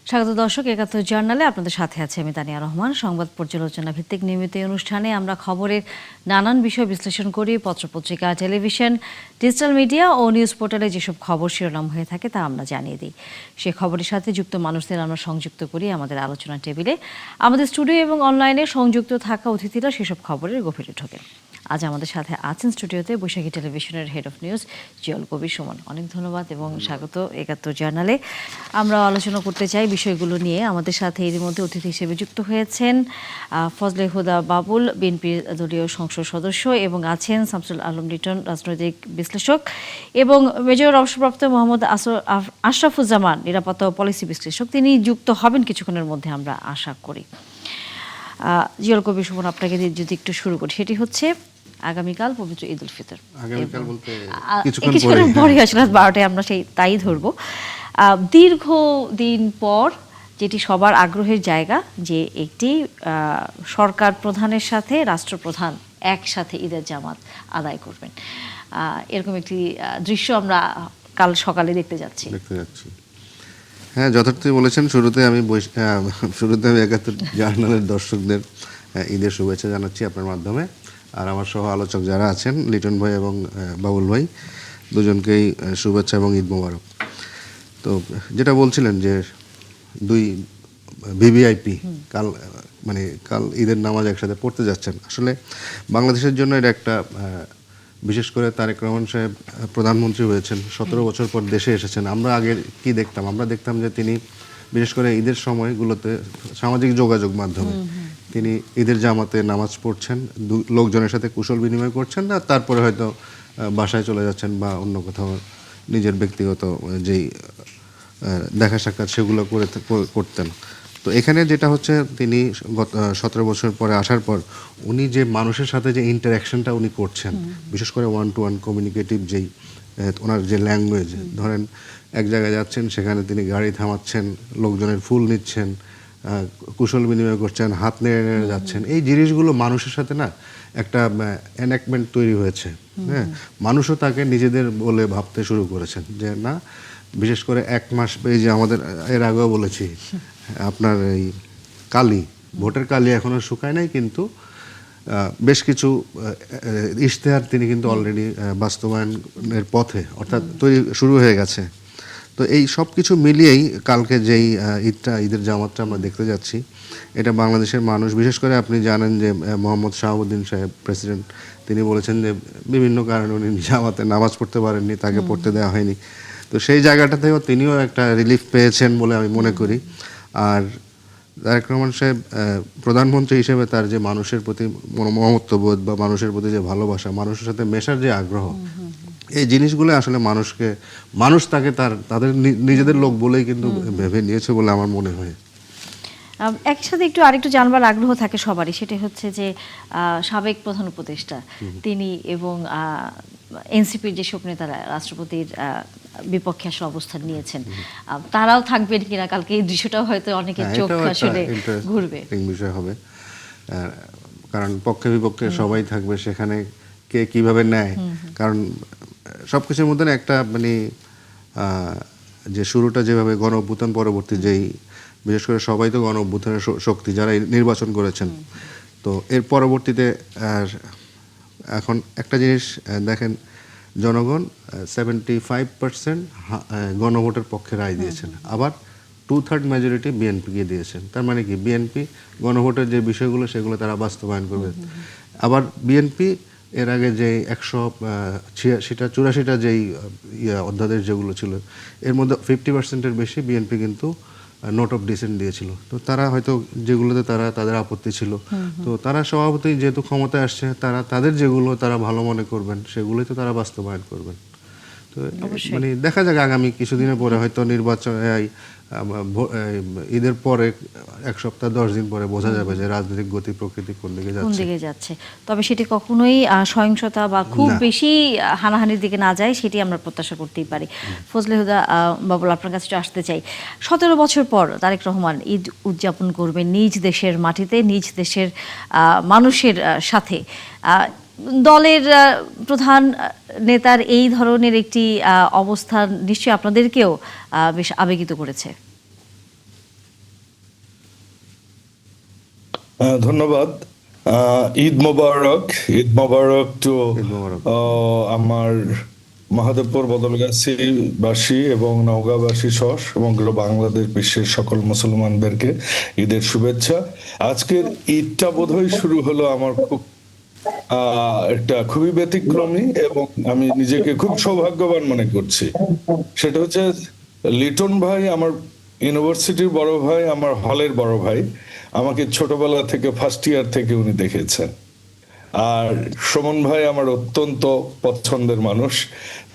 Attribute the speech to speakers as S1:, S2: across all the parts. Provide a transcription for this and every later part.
S1: স্বাগত দর্শক, ৭১ জার্নালে আপনাদের সাথে আছে আমি তানিয়া রহমান। সংবাদ পর্যালোচনা ভিত্তিক নিয়মিত এই অনুষ্ঠানে আমরা খবরের নানান বিষয় বিশ্লেষণ করি। পত্রপত্রিকা, টেলিভিশন, ডিজিটাল মিডিয়া ও নিউজ পোর্টালে যেসব খবর শিরোনাম হয়ে থাকে তা আমরা জানিয়ে দিই। সেই খবরের সাথে যুক্ত মানুষদের আমরা সংযুক্ত করি আমাদের আলোচনা টেবিলে। আমাদের স্টুডিও এবং অনলাইনে সংযুক্ত থাকা অতিথিরা সেসব খবরের গভীরে ঢোকেন। আজ আমাদের সাথে আছেন স্টুডিওতে বৈশাখী টেলিভিশনের head of news জিয়ল Kabir Suman. অনেক ধন্যবাদ এবং স্বাগত ৭১ জার্নালে। আমরা আলোচনা করতে চাই বিষয়গুলো নিয়ে। আমাদের সাথে এর মধ্যে অতিথি হিসেবে যুক্ত হয়েছেন ফজলে হুদা বাবুল, বিএনপির দলীয় সংসদ সদস্য, এবং আছেন শামসুল আলম লিটন, রাজনৈতিক বিশ্লেষক, এবং মেজর অবসরপ্রাপ্ত মোহাম্মদ আশরাফুজ্জামান, নিরাপত্তা ও পলিসি বিশ্লেষক। তিনি যুক্ত হবেন কিছুক্ষণের মধ্যে আমরা আশা করি। জিয়ল কবির সুমন, আপনাকে যদি একটু শুরু করি, সেটি হচ্ছে আগামীকাল পবিত্র ঈদ উল ফিতর। কিছুক্ষণ পরে আসলে ১২টায় আমরা তাই ধরবো। দীর্ঘদিন পর যেটি সবার আগ্রহের জায়গা, যে একটি সরকার প্রধানের সাথে রাষ্ট্রপ্রধান একসাথে ঈদের জামাত আদায় করবেন, এরকম একটি দৃশ্য আমরা কাল সকালে দেখতে যাচ্ছি।
S2: হ্যাঁ, যথার্থই বলেছেন। শুরুতে আমি ৭১ জার্নালের দর্শকদের ঈদের শুভেচ্ছা জানাচ্ছি আপনার মাধ্যমে। আর আমার সহ আলোচক যারা আছেন, লিটন ভাই এবং বাবুল ভাই, দুজনকেই শুভেচ্ছা এবং ঈদ মোবারক। তো যেটা বলছিলেন যে দুই ভিভিআইপি কাল ঈদের নামাজ একসাথে পড়তে যাচ্ছেন। আসলে বাংলাদেশের জন্য এটা একটা, বিশেষ করে তারেক রহমান সাহেব প্রধানমন্ত্রী হয়েছেন, ১৭ বছর পর দেশে এসেছেন। আমরা আগে কি দেখতাম? আমরা দেখতাম যে তিনি বিশেষ করে ঈদের সময়গুলোতে সামাজিক যোগাযোগ মাধ্যমে তিনি ঈদের জামাতে নামাজ পড়ছেন, লোকজনের সাথে কুশল বিনিময় করছেন, না তারপরে হয়তো বাসায় চলে যাচ্ছেন বা অন্য কোথাও নিজের ব্যক্তিগত যেই দেখা সাক্ষাৎ সেগুলো করতেন। তো এখানে যেটা হচ্ছে, তিনি গত ১৭ বছর পরে আসার পর উনি যে মানুষের সাথে যে ইন্টারাকশনটা উনি করছেন, বিশেষ করে ওয়ান টু ওয়ান কমিউনিকেটিভ যেই ওনার যে ল্যাঙ্গুয়েজ, ধরেন এক জায়গায় যাচ্ছেন, সেখানে তিনি গাড়ি থামাচ্ছেন, লোকজনের ফুল নিচ্ছেন, কুশল বিনিময় করছেন, হাত নেড়ে নেড়ে যাচ্ছেন। এই জিনিসগুলো মানুষের সাথে না একটা এনাকমেন্ট তৈরি হয়েছে। হ্যাঁ, মানুষও তাকে নিজেদের বলে ভাবতে শুরু করেছেন যে না, বিশেষ করে ১ মাস, এই যে আমাদের এর আগেও বলেছি, আপনার এই ভোটের কালি এখনো শুকায় নাই, কিন্তু বেশ কিছু ইশতেহার তিনি কিন্তু অলরেডি বাস্তবায়নের পথে, অর্থাৎ তৈরি শুরু হয়ে গেছে। তো এই সব কিছু মিলিয়েই কালকে যেই ঈদের জামাতটা আমরা দেখতে যাচ্ছি, এটা বাংলাদেশের মানুষ, বিশেষ করে আপনি জানেন যে মোহাম্মদ শাহাবুদ্দিন সাহেব প্রেসিডেন্ট, তিনি বলেছেন যে বিভিন্ন কারণে উনি জামাতে নামাজ পড়তে পারেননি, তাকে পড়তে দেওয়া হয়নি। তো সেই জায়গাটা থেকেও তিনিও একটা রিলিফ পেয়েছেন বলে আমি মনে করি। আর তারেক রহমান সাহেব প্রধানমন্ত্রী হিসেবে তার যে মানুষের প্রতি মমত্ববোধ বা মানুষের প্রতি যে ভালোবাসা, মানুষের সাথে মেশার যে আগ্রহ, এই জিনিসগুলো আসলে মানুষ তাকে তাদের নিজেদের লোক বলেই কিন্তু ভেবে নিয়েছে বলে আমার মনে হয়।
S1: একসাথে আরেকটু জানবার আগ্রহ থাকে সবারই, সেটা হচ্ছে যে সাবেক প্রধান উপদেষ্টা তিনি এবং এনসিপির যেসব নেতারা রাষ্ট্রপতির বিপক্ষে আসলে অবস্থান নিয়েছেন, তারাও থাকবেন কিনা কালকে, এই দৃশ্যটাও হয়তো অনেকের চোখ আসলে ঘুরবে,
S2: বিষয় হবে। কারণ পক্ষে বিপক্ষে সবাই থাকবে সেখানে, কে কিভাবে নেয়। কারণ সবকিছুর মধ্যে একটা যে শুরুটা যেভাবে গণ অভ্যুত্থান পরবর্তী যেই, বিশেষ করে সবাই তো গণ অভ্যুত্থানের শক্তি যারা নির্বাচন করেছেন, তো এর পরবর্তীতে এখন একটা জিনিস দেখেন, জনগণ 75% গণভোটের পক্ষে রায় দিয়েছেন, আবার 2/3 মেজরিটি বিএনপিকে দিয়েছেন। তার মানে কি, বিএনপি গণভোটের যে বিষয়গুলো সেগুলো তারা বাস্তবায়ন করবে। আবার বিএনপি এর আগে যে 184টা যেই অধ্যাদেশ যেগুলো ছিল, এর মধ্যে 50%-এর বেশি বিএনপি কিন্তু নোট অফ ডিসেন্ট দিয়েছিল। তো তারা হয়তো যেগুলোতে তাদের আপত্তি ছিল, তো তারা স্বভাবতই যেহেতু ক্ষমতায় আসছে, তাদের যেগুলো তারা ভালো মনে করবেন সেগুলোই তো তারা বাস্তবায়ন করবেন। তো দেখা যাক আগামী কিছুদিনের পরে, হয়তো নির্বাচন ঈদের পরে 1 সপ্তাহ 10 দিন পরে বোঝা যাবে যে রাজনৈতিক গতি প্রকৃতি কোন দিকে যাচ্ছে।
S1: তবে সেটি কখনোই সহিংসতা বা খুব বেশি হানাহানির দিকে না যায়, সেটি আমরা প্রত্যাশা করতেই পারি। ফজলে হুদা বাবুল, আপনার কাছে আসতে চাই। 17 বছর পর তারেক রহমান ঈদ উদযাপন করবেন নিজ দেশের মাটিতে, নিজ দেশের মানুষের সাথে। দলের প্রধান নেতার এই ধরনের একটি অবস্থান নিশ্চয়ই আপনাদেরকেও বেশ আবেগিত করেছে।
S3: ধন্যবাদ। ঈদ মোবারক। ঈদ মোবারক টু
S2: ঈদ মোবারক।
S3: আমার মহাদেবপুর বদলগাছি বাসী এবং নওগাঁবাসী সহ সমগ্র বাংলাদেশ বিশ্বের সকল মুসলমানদেরকে ঈদের শুভেচ্ছা। আজকের ঈদটা বোধহয় শুরু হলো আমার খুব একটা খুবই ব্যতিক্রমী, এবং আমি নিজেকে খুব সৌভাগ্যবান মনে করছি। সেটা হচ্ছে লিটন ভাই আমার ইউনিভার্সিটির বড় ভাই, আমার হলের বড় ভাই। আমাকে ছোটবেলা থেকে ফার্স্ট ইয়ার থেকে উনি দেখেছেন। আর সুমন ভাই আমার অত্যন্ত পছন্দের মানুষ।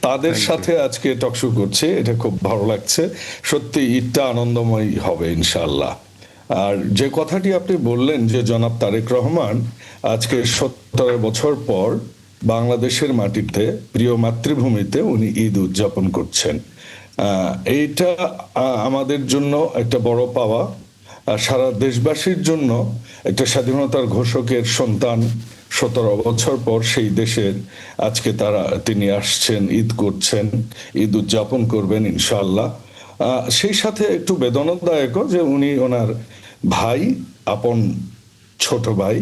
S3: তাদের
S2: Thank you.
S3: সাথে আজকে টকশো করছি, এটা খুব ভালো লাগছে। সত্যি ঈদটা আনন্দময় হবে ইনশাআল্লাহ। আর যে কথাটি আপনি বললেন যে জনাব তারেক রহমান আজকে 70 বছর পর বাংলাদেশের মাটিতে, প্রিয় মাতৃভূমিতে উনি ঈদ উদযাপন করছেন, এইটা আমাদের জন্য একটা বড় পাওয়া। আর সারা দেশবাসীর জন্য একটা স্বাধীনতার ঘোষকের সন্তান 17 বছর পর সেই দেশের আজকে তিনি আসছেন, ঈদ করছেন, ঈদ উদযাপন করবেন ইনশাআল্লাহ। সেই সাথে একটু বেদনাদায়ক যে উনি ওনার ভাই, আপন ছোট ভাই,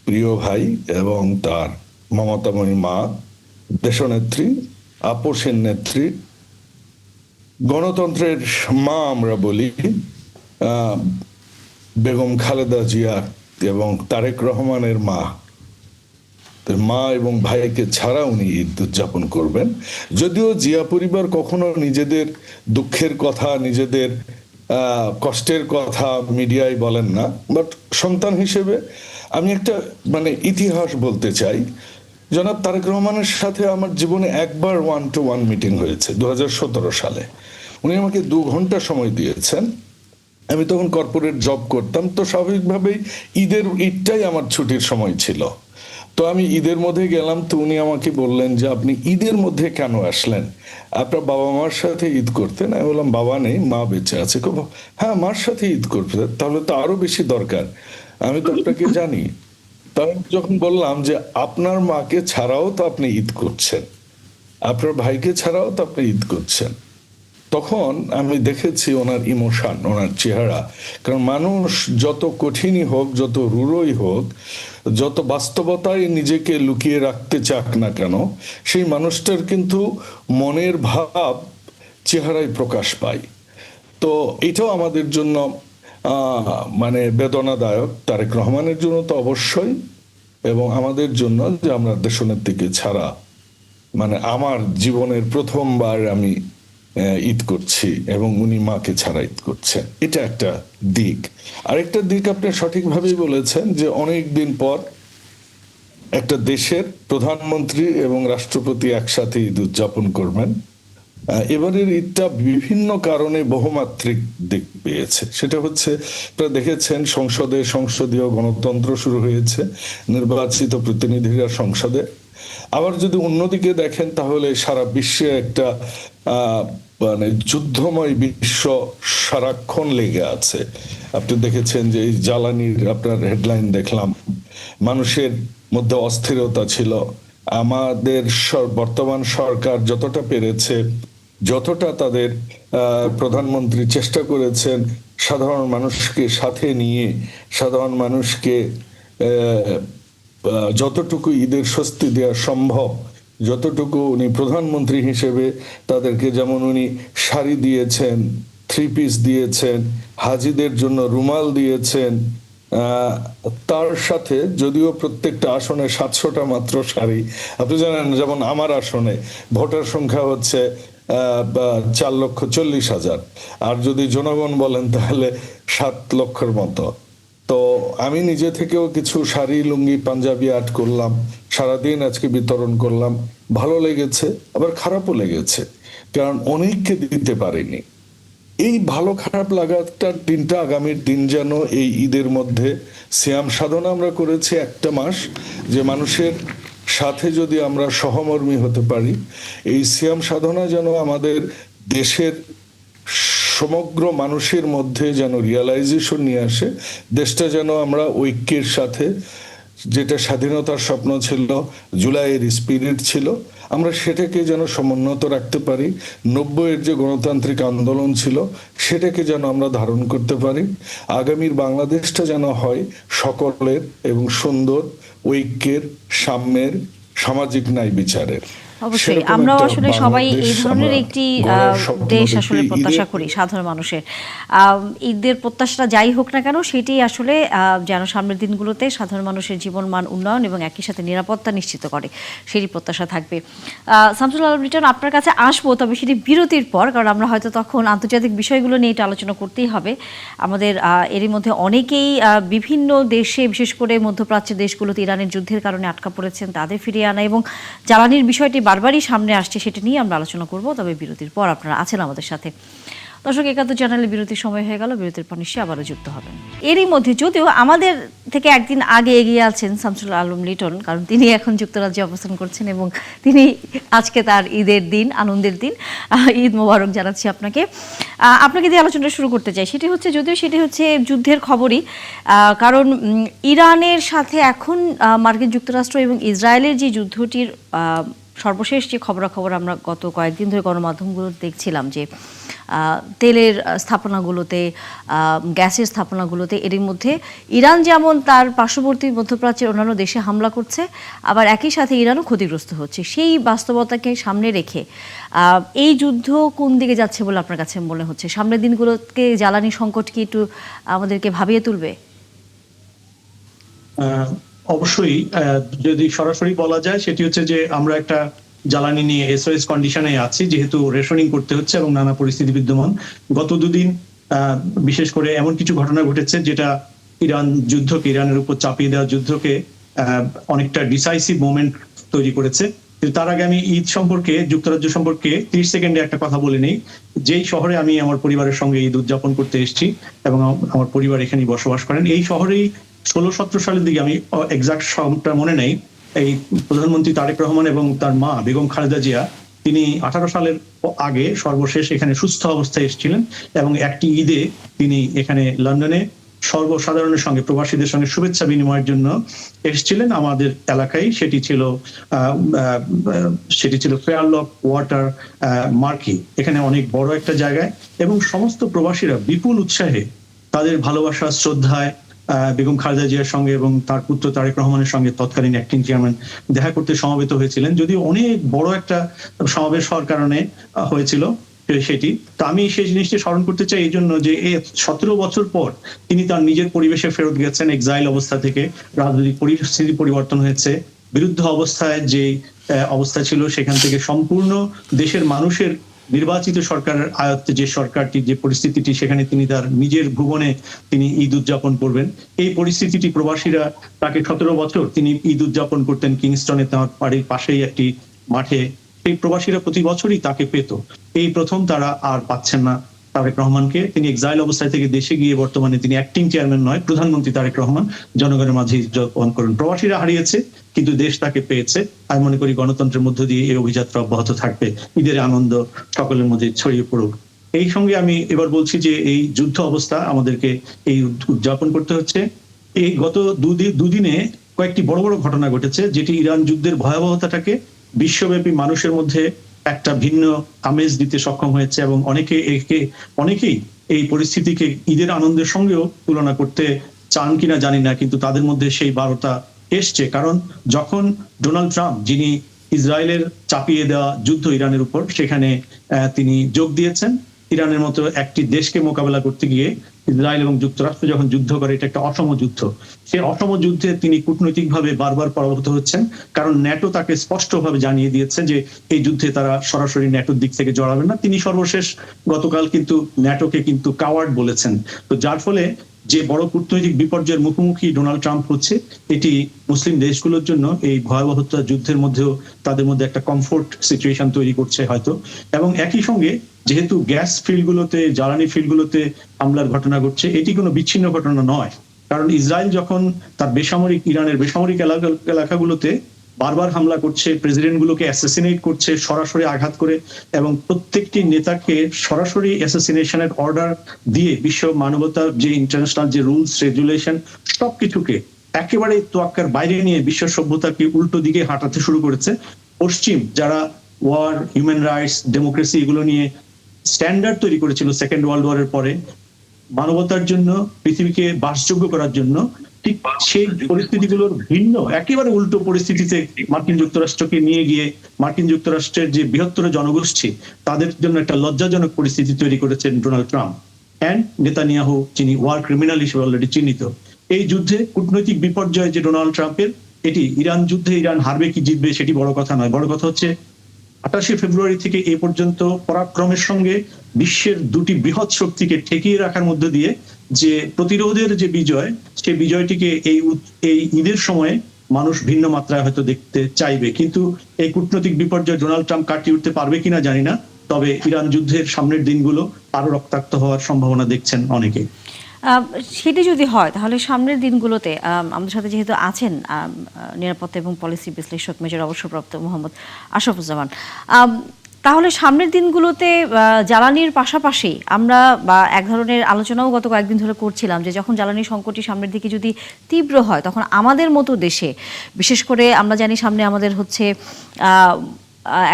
S3: প্রিয় ভাই এবং তার মমতাময়ী মা, দেশনেত্রী, আপোষের নেত্রী, গণতন্ত্রের মা আমরা বলি, বেগম খালেদা জিয়া এবং তারেক রহমানের মা এবং ভাইকে ছাড়া উনি ঈদ উদযাপন করবেন। যদিও জিয়া পরিবার কখনো নিজেদের দুঃখের কথা, নিজেদের কষ্টের কথা মিডিয়ায় বলেন না, বাট সন্তান হিসেবে আমি একটা ইতিহাস বলতে চাই। জনাব তারেক রহমানের সাথে আমার জীবনে একবার 1-to-1 মিটিং হয়েছে 2017 সালে। উনি আমাকে 2 ঘন্টা সময় দিয়েছেন। আমি তখন কর্পোরেট জব করতাম, তো স্বাভাবিকভাবেই ঈদটাই আমার ছুটির সময় ছিল। তো আমি ঈদের মধ্যে গেলাম, তো উনি আমাকে বললেন যে আপনি ঈদের মধ্যে কেন আসলেন, আপনার বাবা মার সাথে ঈদ করতেন? আমি বললাম বাবা নেই, মা বেঁচে আছে। হ্যাঁ, মার সাথে ঈদ করতে, তাহলে তো আরো বেশি দরকার, আমি তো আপনাকে জানি। তারপর যখন বললাম যে আপনার মাকে ছাড়াও তো আপনি ঈদ করছেন, আপনার ভাইকে ছাড়াও তো আপনি ঈদ করছেন, তখন আমি দেখেছি ওনার ইমোশন, ওনার চেহারা। কারণ মানুষ যত কঠিনই হোক, যত রূঢ়ই হোক, যত বাস্তবতায় নিজেকে লুকিয়ে রাখতে চাক না কেন, সেই মানুষটার কিন্তু মনের ভাব চেহারায় প্রকাশ পায়। তো এটাও আমাদের জন্য বেদনাদায়ক, তারেক রহমানের জন্য তো অবশ্যই, এবং আমাদের জন্য যে আমরা দেশনেত্রীকে ছাড়া, আমার জীবনের প্রথমবার আমি ঈদ করছি এবং উনি মাকে ছাড়া ঈদ করছেন, এটা একটা দিক। আরেকটা দিক আপনি সঠিকভাবেই বলেছেন যে অনেক দিন পর একটা দেশের প্রধানমন্ত্রী এবং রাষ্ট্রপতি একসাথে ঈদ উদযাপন করবেন। এবারের ঈদটা বিভিন্ন কারণে বহুমাত্রিক দিক পেয়েছে। সেটা হচ্ছে, আপনারা দেখেছেন সংসদীয় গণতন্ত্র শুরু হয়েছে, নির্বাচিত প্রতিনিধিরা সংসদে। আবার যদি অন্যদিকে দেখেন তাহলে সারা বিশ্বে একটা যুদ্ধময় বিশ্ব সারাক্ষণ লেগে আছে। আপনি দেখেছেন যে এই জ্বালানির আপনার হেডলাইন দেখলাম, মানুষের মধ্যে অস্থিরতা ছিল। আমাদের বর্তমান সরকার যতটা পেরেছে, যতটা তাদের প্রধানমন্ত্রী চেষ্টা করেছেন সাধারণ মানুষকে সাথে নিয়ে, সাধারণ মানুষকে যতটুকু ঈদের স্বস্তি দেওয়া সম্ভব, যতটুকু উনি প্রধানমন্ত্রী হিসেবে তাদেরকে, যেমন উনি শাড়ি দিয়েছেন, 3 পিস দিয়েছেন, হাজিদের জন্য রুমাল দিয়েছেন, তার সাথে যদিও প্রত্যেকটা আসনে 700টা মাত্র শাড়ি। আপনি জানেন যেমন আমার আসনে ভোটার সংখ্যা হচ্ছে 4,40,000, আর যদি জনগণ বলেন তাহলে 7 লক্ষের মতো। তো আমি নিজে থেকেও কিছু শাড়ি, লুঙ্গি, পাঞ্জাবি আর্ট করলাম, সারাদিন আজকে বিতরণ করলাম। ভালো লেগেছে, আবার খারাপও লেগেছে, কারণ অনেককে দিতে পারিনি। এই ভালো খারাপ লাগাটার দিনটা, আগামীর দিন যেন এই ঈদের মধ্যে সিয়াম সাধনা আমরা করেছি 1টা মাস, যে মানুষের সাথে যদি আমরা সহমর্মী হতে পারি, এই সিয়াম সাধনা যেন আমাদের দেশের সমগ্র মানুষের মধ্যে যেন রিয়ালাইজেশন নিয়ে আসে, দেশটা যেন আমরা ঐক্যের সাথে, যেটা স্বাধীনতার স্বপ্ন ছিল, জুলাইয়ের স্পিরিট ছিল, আমরা সেটাকে যেন সমুন্নত রাখতে পারি। 90-এর যে গণতান্ত্রিক আন্দোলন ছিল সেটাকে যেন আমরা ধারণ করতে পারি। আগামীর বাংলাদেশটা যেন হয় সকলের এবং সুন্দর, ঐক্যের, সাম্যের, সামাজিক ন্যায় বিচারের।
S1: অবশ্যই
S3: সেরকম
S1: আমরাও
S3: একটা
S1: আসলে সবাই এই
S3: বাংলাদেশ
S1: ধরনের
S3: আমরা
S1: একটি
S3: গড়ার স্বপ্ন
S1: দেশ
S3: দেখি।
S1: আসলে প্রত্যাশা করি সাধারণ মানুষের। ঈদের প্রত্যাশাটা যাই হোক না কেন, সেটি আসলে যেন সামনের দিনগুলোতে সাধারণ মানুষের জীবনমান উন্নয়ন এবং একই সাথে নিরাপত্তা নিশ্চিত করে, সেটি প্রত্যাশা থাকবে। শামসুল আলম লিটন, আপনার কাছে আসবো, তবে সেটি বিরতির পর, কারণ আমরা হয়তো তখন আন্তর্জাতিক বিষয়গুলো নিয়ে এটা আলোচনা করতেই হবে আমাদের। এরই মধ্যে অনেকেই বিভিন্ন দেশে, বিশেষ করে মধ্যপ্রাচ্যের দেশগুলোতে ইরানের যুদ্ধের কারণে আটকা পড়েছেন, তাদের ফিরিয়ে আনা এবং জ্বালানির বিষয়টি বারবারই সামনে আসছে, সেটা নিয়ে আমরা আলোচনা করব। তবে বিরতির পর আপনারা আছেন আমাদের সাথে। দর্শক, ৭১ চ্যানেলে বিরতির সময় হয়ে গেল, বিরতির পর নিশ্চয়ই আবারও যুক্ত হবেন। এরই মধ্যে যদিও আমাদের থেকে একদিন আগে এগিয়ে আছেন শামসুল আলম লিটন, কারণ তিনি এখন যুক্তরাজ্যে অবস্থান করছেন এবং তিনি আজকে তার ঈদের দিন, আনন্দের দিন। ঈদ মোবারক জানাচ্ছি আপনাকে। আপনাকে দিয়ে আলোচনাটা শুরু করতে চাই, সেটি হচ্ছে যুদ্ধের খবরই। কারণ ইরানের সাথে এখন মার্কিন যুক্তরাষ্ট্র এবং ইসরায়েলের যে যুদ্ধটির সর্বশেষ যে খবরাখবর আমরা গত কয়েকদিন ধরে গণমাধ্যমগুলো দেখছিলাম, যে তেলের স্থাপনাগুলোতে, গ্যাসের স্থাপনাগুলোতে, এরই মধ্যে ইরান যেমন তার পার্শ্ববর্তী মধ্যপ্রাচ্যের অন্যান্য দেশে হামলা করছে, আবার একই সাথে ইরানও ক্ষতিগ্রস্ত হচ্ছে। সেই বাস্তবতাকে সামনে রেখে এই যুদ্ধ কোন দিকে যাচ্ছে বলে আপনার কাছে মনে হচ্ছে? সামনের দিনগুলোকে জ্বালানি সংকট কি একটু আমাদেরকে ভাবিয়ে তুলবে?
S4: অবশ্যই, যদি সরাসরি বলা যায় সেটি হচ্ছে যে আমরা একটা জ্বালানি নিয়ে এসওএস কন্ডিশনে আছি, যেহেতু রেশনিং করতে হচ্ছে এবং নানা পরিস্থিতি বিদ্যমান। গত দুদিন বিশেষ করে এমন কিছু ঘটনা ঘটেছে যেটা ইরানের উপর চাপিয়ে দেওয়া যুদ্ধকে অনেকটা ডিসাইসিভ মোমেন্ট তৈরি করেছে। কিন্তু তার আগে আমি ঈদ সম্পর্কে, যুক্তরাজ্য সম্পর্কে 30 সেকেন্ডে একটা কথা বলে নেই। যেই শহরে আমি আমার পরিবারের সঙ্গে ঈদ উদযাপন করতে এসেছি এবং আমার পরিবার এখানেই বসবাস করেন, এই শহরেই 16-17 সালের দিকে, আমি এক্সাক্ট সবটা মনে নেই, এই প্রধানমন্ত্রী তারেক রহমান এবং তার মা বেগম খালেদা জিয়া, তিনি 18 সালের আগে সর্বশেষ এখানে সুস্থ অবস্থায় এসেছিলেন এবং একটি ঈদে তিনি এখানে লন্ডনে সর্বসাধারণের সঙ্গে, প্রবাসীদের সঙ্গে শুভেচ্ছা বিনিময়ের জন্য এসেছিলেন আমাদের এলাকায়। সেটি ছিল ফেয়ারলক ওয়াটার মার্কি, এখানে অনেক বড় একটা জায়গায়, এবং সমস্ত প্রবাসীরা বিপুল উৎসাহে তাদের ভালোবাসা, শ্রদ্ধায় বেগম খালেদা জিয়ার সঙ্গে এবং তার পুত্র তারেক রহমানের সঙ্গে তৎকালীন অ্যাক্টিং চেয়ারম্যান দেখা করতে সমবেত হয়েছিলেন। যদিও অনেক বড় একটা সমাবেশ হওয়ার কারণে হয়েছিল সেটি। তো আমি সেই জিনিসটি স্মরণ করতে চাই এই জন্য যে এই 17 বছর পর তিনি তার নিজের পরিবেশে ফেরত গেছেন, এক্সাইল অবস্থা থেকে। রাজনৈতিক পরিস্থিতি পরিবর্তন হয়েছে, বিরুদ্ধ অবস্থায় যে অবস্থা ছিল সেখান থেকে সম্পূর্ণ দেশের মানুষের নির্বাচিত সরকারের আয়ত্তে যে সরকারটি, যে পরিস্থিতিটি, সেখানে তিনি তার নিজের ভুবনে তিনি ঈদ উদযাপন করবেন। এই পরিস্থিতিটি প্রবাসীরা তাকে 17 বছর তিনি ঈদ উদযাপন করতেন কিংস্টনে, তার বাড়ির পাশেই একটি মাঠে। এই প্রবাসীরা প্রতি বছরই তাকে পেত। এই প্রথম তারা আর পাচ্ছেন না তারেক রহমানকে। তিনি এক্সাইল অবস্থায় থেকে দেশে গিয়ে বর্তমানে তিনি অ্যাক্টিং চেয়ারম্যান নয়, প্রধানমন্ত্রী তারেক রহমান জনগণের মাঝে উদযাপন করেন। প্রবাসীরা হারিয়েছে কিন্তু দেশ তাকে পেয়েছে। আমি মনে করি গণতন্ত্রের মধ্য দিয়ে এই অভিযাত্রা অব্যাহত থাকবে। ঈদের আনন্দ সকলের মধ্যে ছড়িয়ে পড়ুক। এই সঙ্গে আমি এবার বলছি যে এই যুদ্ধ অবস্থা আমাদেরকে এই উদযাপন করতে হচ্ছে। এই গত দুদিনে কয়েকটি বড় বড় ঘটনা ঘটেছে, যেটি ইরান যুদ্ধের ভয়াবহতাটাকে বিশ্বব্যাপী মানুষের মধ্যে একটা ভিন্ন আমেজ দিতে সক্ষম হয়েছে এবং অনেকেই এই পরিস্থিতিকে ঈদের আনন্দের সঙ্গেও তুলনা করতে চান কিনা জানি না, কিন্তু তাদের মধ্যে সেই বারতা এসছে। কারণ যখন ডোনাল্ড ট্রাম্প, যিনি ইসরায়েলের চাপিয়ে দেওয়া যুদ্ধ ইরানের উপর, সেখানে তিনি যোগ দিয়েছেন, ইরানের মতো একটি দেশকে মোকাবেলা করতে গিয়ে ইসরায়েল এবং যুক্তরাষ্ট্র যখন যুদ্ধ করে, এটা একটা অসম যুদ্ধ। সেই অসম যুদ্ধে তিনি কূটনৈতিকভাবে বারবার পরাভূত হচ্ছেন, কারণ ন্যাটো তাকে স্পষ্টভাবে জানিয়ে দিয়েছে যে এই যুদ্ধে তারা সরাসরি ন্যাটোর দিক থেকে জড়াবেন না। তিনি সর্বশেষ গতকাল কিন্তু ন্যাটোকে কিন্তু কাওয়ার্ড বলেছেন। তো যার ফলে যে বড় কূটনৈতিক বিপর্যয়ের মুখোমুখি ডোনাল্ড ট্রাম্প হচ্ছে, এটি মুসলিম দেশগুলোর জন্য এই ভয়াবহতা যুদ্ধের মধ্যেও তাদের মধ্যে একটা কমফোর্ট সিচুয়েশন তৈরি করছে হয়তো। এবং একই সঙ্গে যেহেতু গ্যাস ফিল্ডগুলোতে, জ্বালানি ফিল্ডগুলোতে হামলার ঘটনা ঘটছে, এটি কোনো বিচ্ছিন্ন ঘটনা নয়। কারণ ইসরায়েল যখন তার ইরানের বেসামরিক এলাকাগুলোতে বারবার হামলা করছে, প্রেসিডেন্টগুলোকে অ্যাসাসিনেট করছে সরাসরি আঘাত করে, এবং প্রত্যেকটি নেতাকে সরাসরি অ্যাসাসিনেশনের অর্ডার দিয়ে বিশ্ব মানবতার যে ইন্টারন্যাশনাল যে রুলস রেগুলেশন সবকিছুকে একেবারে তোয়াক্কার বাইরে নিয়ে বিশ্ব সভ্যতাকে উল্টো দিকে হাঁটাতে শুরু করেছে, পশ্চিম যারা ওয়ার, হিউম্যান রাইটস, ডেমোক্রেসি এগুলো নিয়ে স্ট্যান্ডার্ড তৈরি করেছিল সেকেন্ড ওয়ার্ল্ড ওয়ারের পরে মানবতার জন্য, পৃথিবীকে বাসযোগ্য করার জন্য, ঠিক সেই পরিস্থিতিগুলোর ভিন্ন একেবারে উল্টো পরিস্থিতিতে মার্কিন যুক্তরাষ্ট্রকে নিয়ে গিয়ে মার্কিন যুক্তরাষ্ট্রের যে বৃহত্তর জনগোষ্ঠী তাদের জন্য একটা লজ্জাজনক পরিস্থিতি তৈরি করেছেন ডোনাল্ড ট্রাম্প অ্যান্ড নেতানিয়াহু, যিনি ওয়ার ক্রিমিনাল হিসেবে অলরেডি চিহ্নিত। এই যুদ্ধে কূটনৈতিক বিপর্যয় যে ডোনাল্ড ট্রাম্পের, এটি ইরান যুদ্ধে ইরান হারবে কি জিতবে সেটি বড় কথা নয়। বড় কথা হচ্ছে 28শে ফেব্রুয়ারি থেকে এ পর্যন্ত পরাক্রমের সঙ্গে বিশ্বের দুটি বৃহৎ শক্তিকে ঠেকিয়ে রাখার মধ্য দিয়ে যে প্রতিরোধের যে বিজয়, সেই বিজয়টিকে এই ঈদের সময়ে মানুষ ভিন্ন মাত্রায় হয়তো দেখতে চাইবে। কিন্তু এই কূটনৈতিক বিপর্যয় ডোনাল্ড ট্রাম্প কাটিয়ে উঠতে পারবে কিনা জানি না, তবে ইরান যুদ্ধের সামনের দিনগুলো আরো রক্তাক্ত হওয়ার সম্ভাবনা দেখছেন অনেকে।
S1: সেটি যদি হয় তাহলে সামনের দিনগুলোতে আমাদের সাথে যেহেতু আছেন নিরাপত্তা এবং পলিসি বিশ্লেষক মেজর অবসরপ্রাপ্ত মোহাম্মদ আশরাফুজ্জামান, তাহলে সামনের দিনগুলোতে জ্বালানির পাশাপাশি আমরা বা এক ধরনের আলোচনাও গত কয়েকদিন ধরে করছিলাম যে যখন জ্বালানি সংকটটি সামনের দিকে যদি তীব্র হয় তখন আমাদের মতো দেশে, বিশেষ করে আমরা জানি সামনে আমাদের হচ্ছে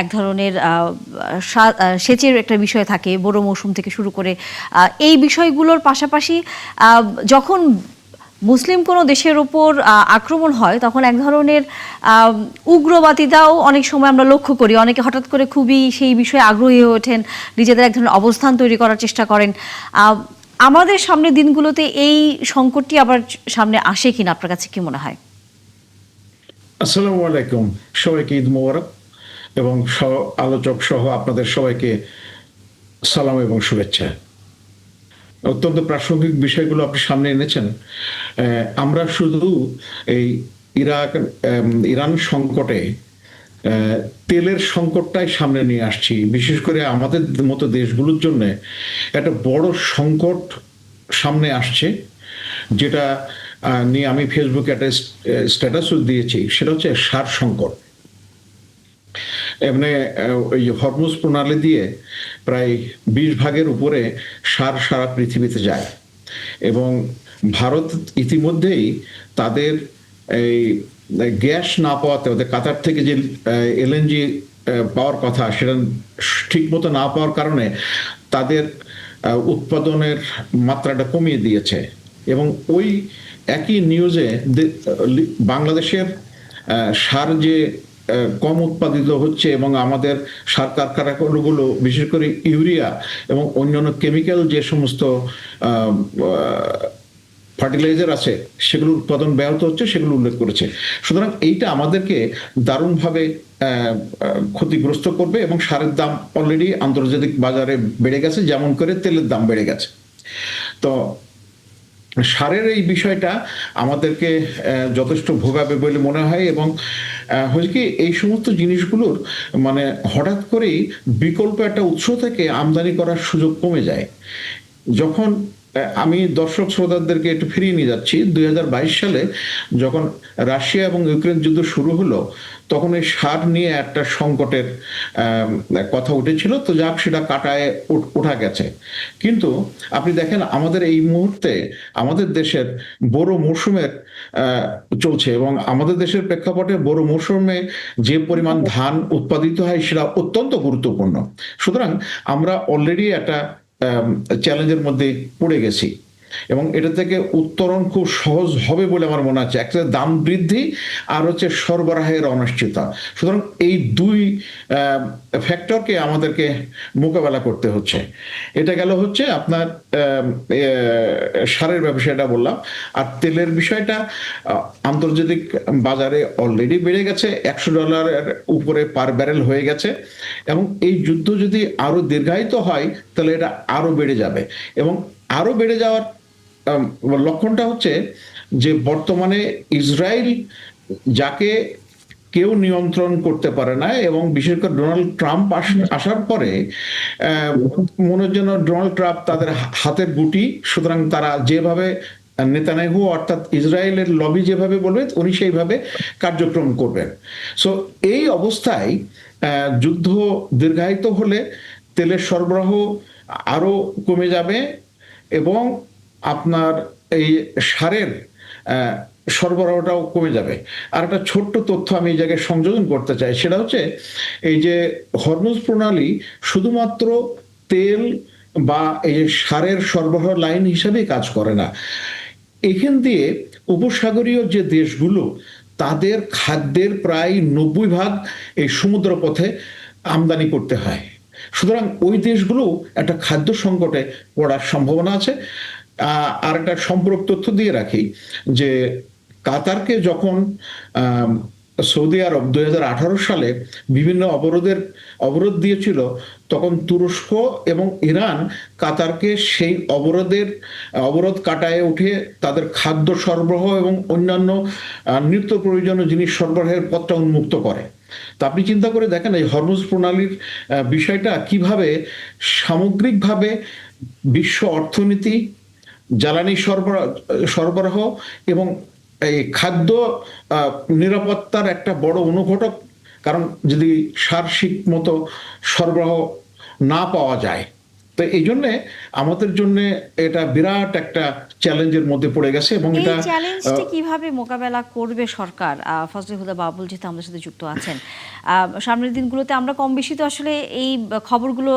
S1: এক ধরনের সেচের একটা বিষয় থাকে, বড় মৌসুম থেকে শুরু করে এই বিষয়গুলোর পাশাপাশি যখন মুসলিম কোনো দেশের উপর আক্রমণ হয় তখন এক ধরনের উগ্রবাদিতাও অনেক সময় আমরা লক্ষ্য করি। অনেকে হঠাৎ করে খুবই সেই বিষয়ে আগ্রহী হয়ে ওঠেন, নিজেদের এক ধরনের অবস্থান তৈরি করার চেষ্টা করেন। আমাদের সামনের দিনগুলোতে এই সংকটটি আবার সামনে আসে কিনা আপনার কাছে কি মনে হয়?
S5: আসসালামু আলাইকুম, সবাইকে ঈদ মোবারক এবং আলোচক সহ আপনাদের সবাইকে সালাম এবং শুভেচ্ছা। অত্যন্ত প্রাসঙ্গিক বিষয়গুলো আপনি সামনে এনেছেন। আমরা শুধু এই ইরান সংকটে তেলের সংকটটাই সামনে নিয়ে আসছি। বিশেষ করে আমাদের মতো দেশগুলোর জন্য একটা বড় সংকট সামনে আসছে, যেটা নিয়ে আমি ফেসবুকে একটা স্ট্যাটাসও দিয়েছি। সেটা হচ্ছে সার সংকট। এমনি ওই হরমুজ প্রণালী দিয়ে প্রায় 20 ভাগের উপরে সার সারা পৃথিবীতে যায় এবং ভারত ইতিমধ্যেই তাদের এই গ্যাস না পাওয়াতে, ওদের কাতার থেকে যে এলএনজি পাওয়ার কথা সেটা ঠিক মতো না পাওয়ার কারণে তাদের উৎপাদনের মাত্রাটা কমিয়ে দিয়েছে। এবং ওই একই নিউজে বাংলাদেশের সার যে কম উৎপাদিত হচ্ছে এবং আমাদের সার কারখানাগুলো বিশেষ করে ইউরিয়া এবং অন্যান্য কেমিক্যাল যে সমস্ত ফার্টিলাইজার আছে সেগুলোর উৎপাদন ব্যাহত হচ্ছে, সেগুলো উল্লেখ করেছে। সুতরাং এইটা আমাদেরকে দারুণভাবে ক্ষতিগ্রস্ত করবে এবং সারের দাম অলরেডি আন্তর্জাতিক বাজারে বেড়ে গেছে, যেমন করে তেলের দাম বেড়ে গেছে। তো সারের এই বিষয়টা আমাদেরকে যথেষ্ট ভোগাবে বলে মনে হয়। এবং হচ্ছে কি, এই সমস্ত জিনিসগুলোর মানে হঠাৎ করেই বিকল্প একটা উৎস থেকে আমদানি করার সুযোগ কমে যায়। যখন আমি দর্শক শ্রোতাদেরকে একটু ফিরিয়ে নিয়ে যাচ্ছি, 2022 সালে যখন রাশিয়া এবং ইউক্রেন যুদ্ধ শুরু হলো তখন এই সার নিয়ে একটা সংকটের কথা উঠেছিল। তো যাক, সেটা কাটায় ওঠা গেছে। কিন্তু আপনি দেখেন আমাদের এই মুহূর্তে আমাদের দেশের বড় মৌসুমের চলছে এবং আমাদের দেশের প্রেক্ষাপটে বড় মৌসুমে যে পরিমাণ ধান উৎপাদিত হয় সেটা অত্যন্ত গুরুত্বপূর্ণ। সুতরাং আমরা অলরেডি একটা চ্যালেঞ্জের মধ্যে পড়ে গেছি এবং এটা থেকে উত্তরণ খুব সহজ হবে বলে আমার মনে হচ্ছে। একটা দাম বৃদ্ধি আর হচ্ছে সরবরাহের অনিশ্চয়তা। সুতরাং এই দুই ফ্যাক্টরকে আমাদেরকে মোকাবেলা করতে হচ্ছে। এটা গেল হচ্ছে আপনার সারের ব্যবসাটা বললাম। আর তেলের বিষয়টা আন্তর্জাতিক বাজারে অলরেডি বেড়ে গেছে, $100 উপরে পার ব্যারেল হয়ে গেছে এবং এই যুদ্ধ যদি আরো দীর্ঘায়িত হয় তাহলে এটা আরো বেড়ে যাবে। এবং আরো বেড়ে যাওয়ার লক্ষণটা হচ্ছে যে বর্তমানে ইসরায়েল, যাকে কেউ নিয়ন্ত্রণ করতে পারে না, এবং বিশেষ করে ডোনাল্ড ট্রাম্প আসার পরে মনে হয় যেন ডোনাল্ড ট্রাম্প তাদের হাতের গুটি। সুতরাং তারা যেভাবে নেতানিয়াহু অর্থাৎ ইসরায়েলের লবি যেভাবে বলবে উনি সেইভাবে কার্যক্রম করবেন। সো এই অবস্থায় যুদ্ধ দীর্ঘায়িত হলে তেলের সরবরাহ আরো কমে যাবে এবং আপনার এই সারের সরবরাহটাও কমে যাবে। আর একটা ছোট্ট তথ্য আমি এই জায়গায় সংযোজন করতে চাই, সেটা হচ্ছে এই যে হরমুজ প্রণালী শুধুমাত্র তেল বা এই যে সারের সরবরাহ লাইন হিসাবেই কাজ করে না। এখান দিয়ে উপসাগরীয় যে দেশগুলো, তাদের খাদ্যের প্রায় 90% এই সমুদ্র পথে আমদানি করতে হয়। সুতরাং ওই দেশগুলো একটা খাদ্য সংকটে পড়ার সম্ভাবনা আছে। আর একটা সম্পূরক তথ্য দিয়ে রাখি যে কাতারকে যখন সৌদি আরব 2018 সালে বিভিন্ন অবরোধ দিয়েছিল, তখন তুরস্ক এবং ইরান কাতারকে সেই অবরোধ কাটায়ে উঠে তাদের খাদ্য সরবরাহ এবং অন্যান্য নিত্য প্রয়োজনীয় জিনিস সরবরাহের পথটা উন্মুক্ত করে। তা আপনি চিন্তা করে দেখেন এই হরমুজ প্রণালীর বিষয়টা কিভাবে সামগ্রিকভাবে বিশ্ব অর্থনীতি, জ্বালানি সরবরাহ এবং এই খাদ্য নিরাপত্তার একটা বড় অনুঘটক। কারণ যদি সার মতো সরবরাহ না পাওয়া যায়, তো এই জন্যে আমাদের জন্য এটা বিরাট একটা চ্যালেঞ্জের মধ্যে পড়ে গেছে। এবং
S1: এই
S5: এটা
S1: চ্যালেঞ্জটি কিভাবে মোকাবেলা করবে সরকার? ফজলে হুদা বাবুল যেহেতু আমাদের সাথে যুক্ত আছেন, সামনের দিনগুলোতে আমরা কম বেশি তো আসলে এই খবরগুলো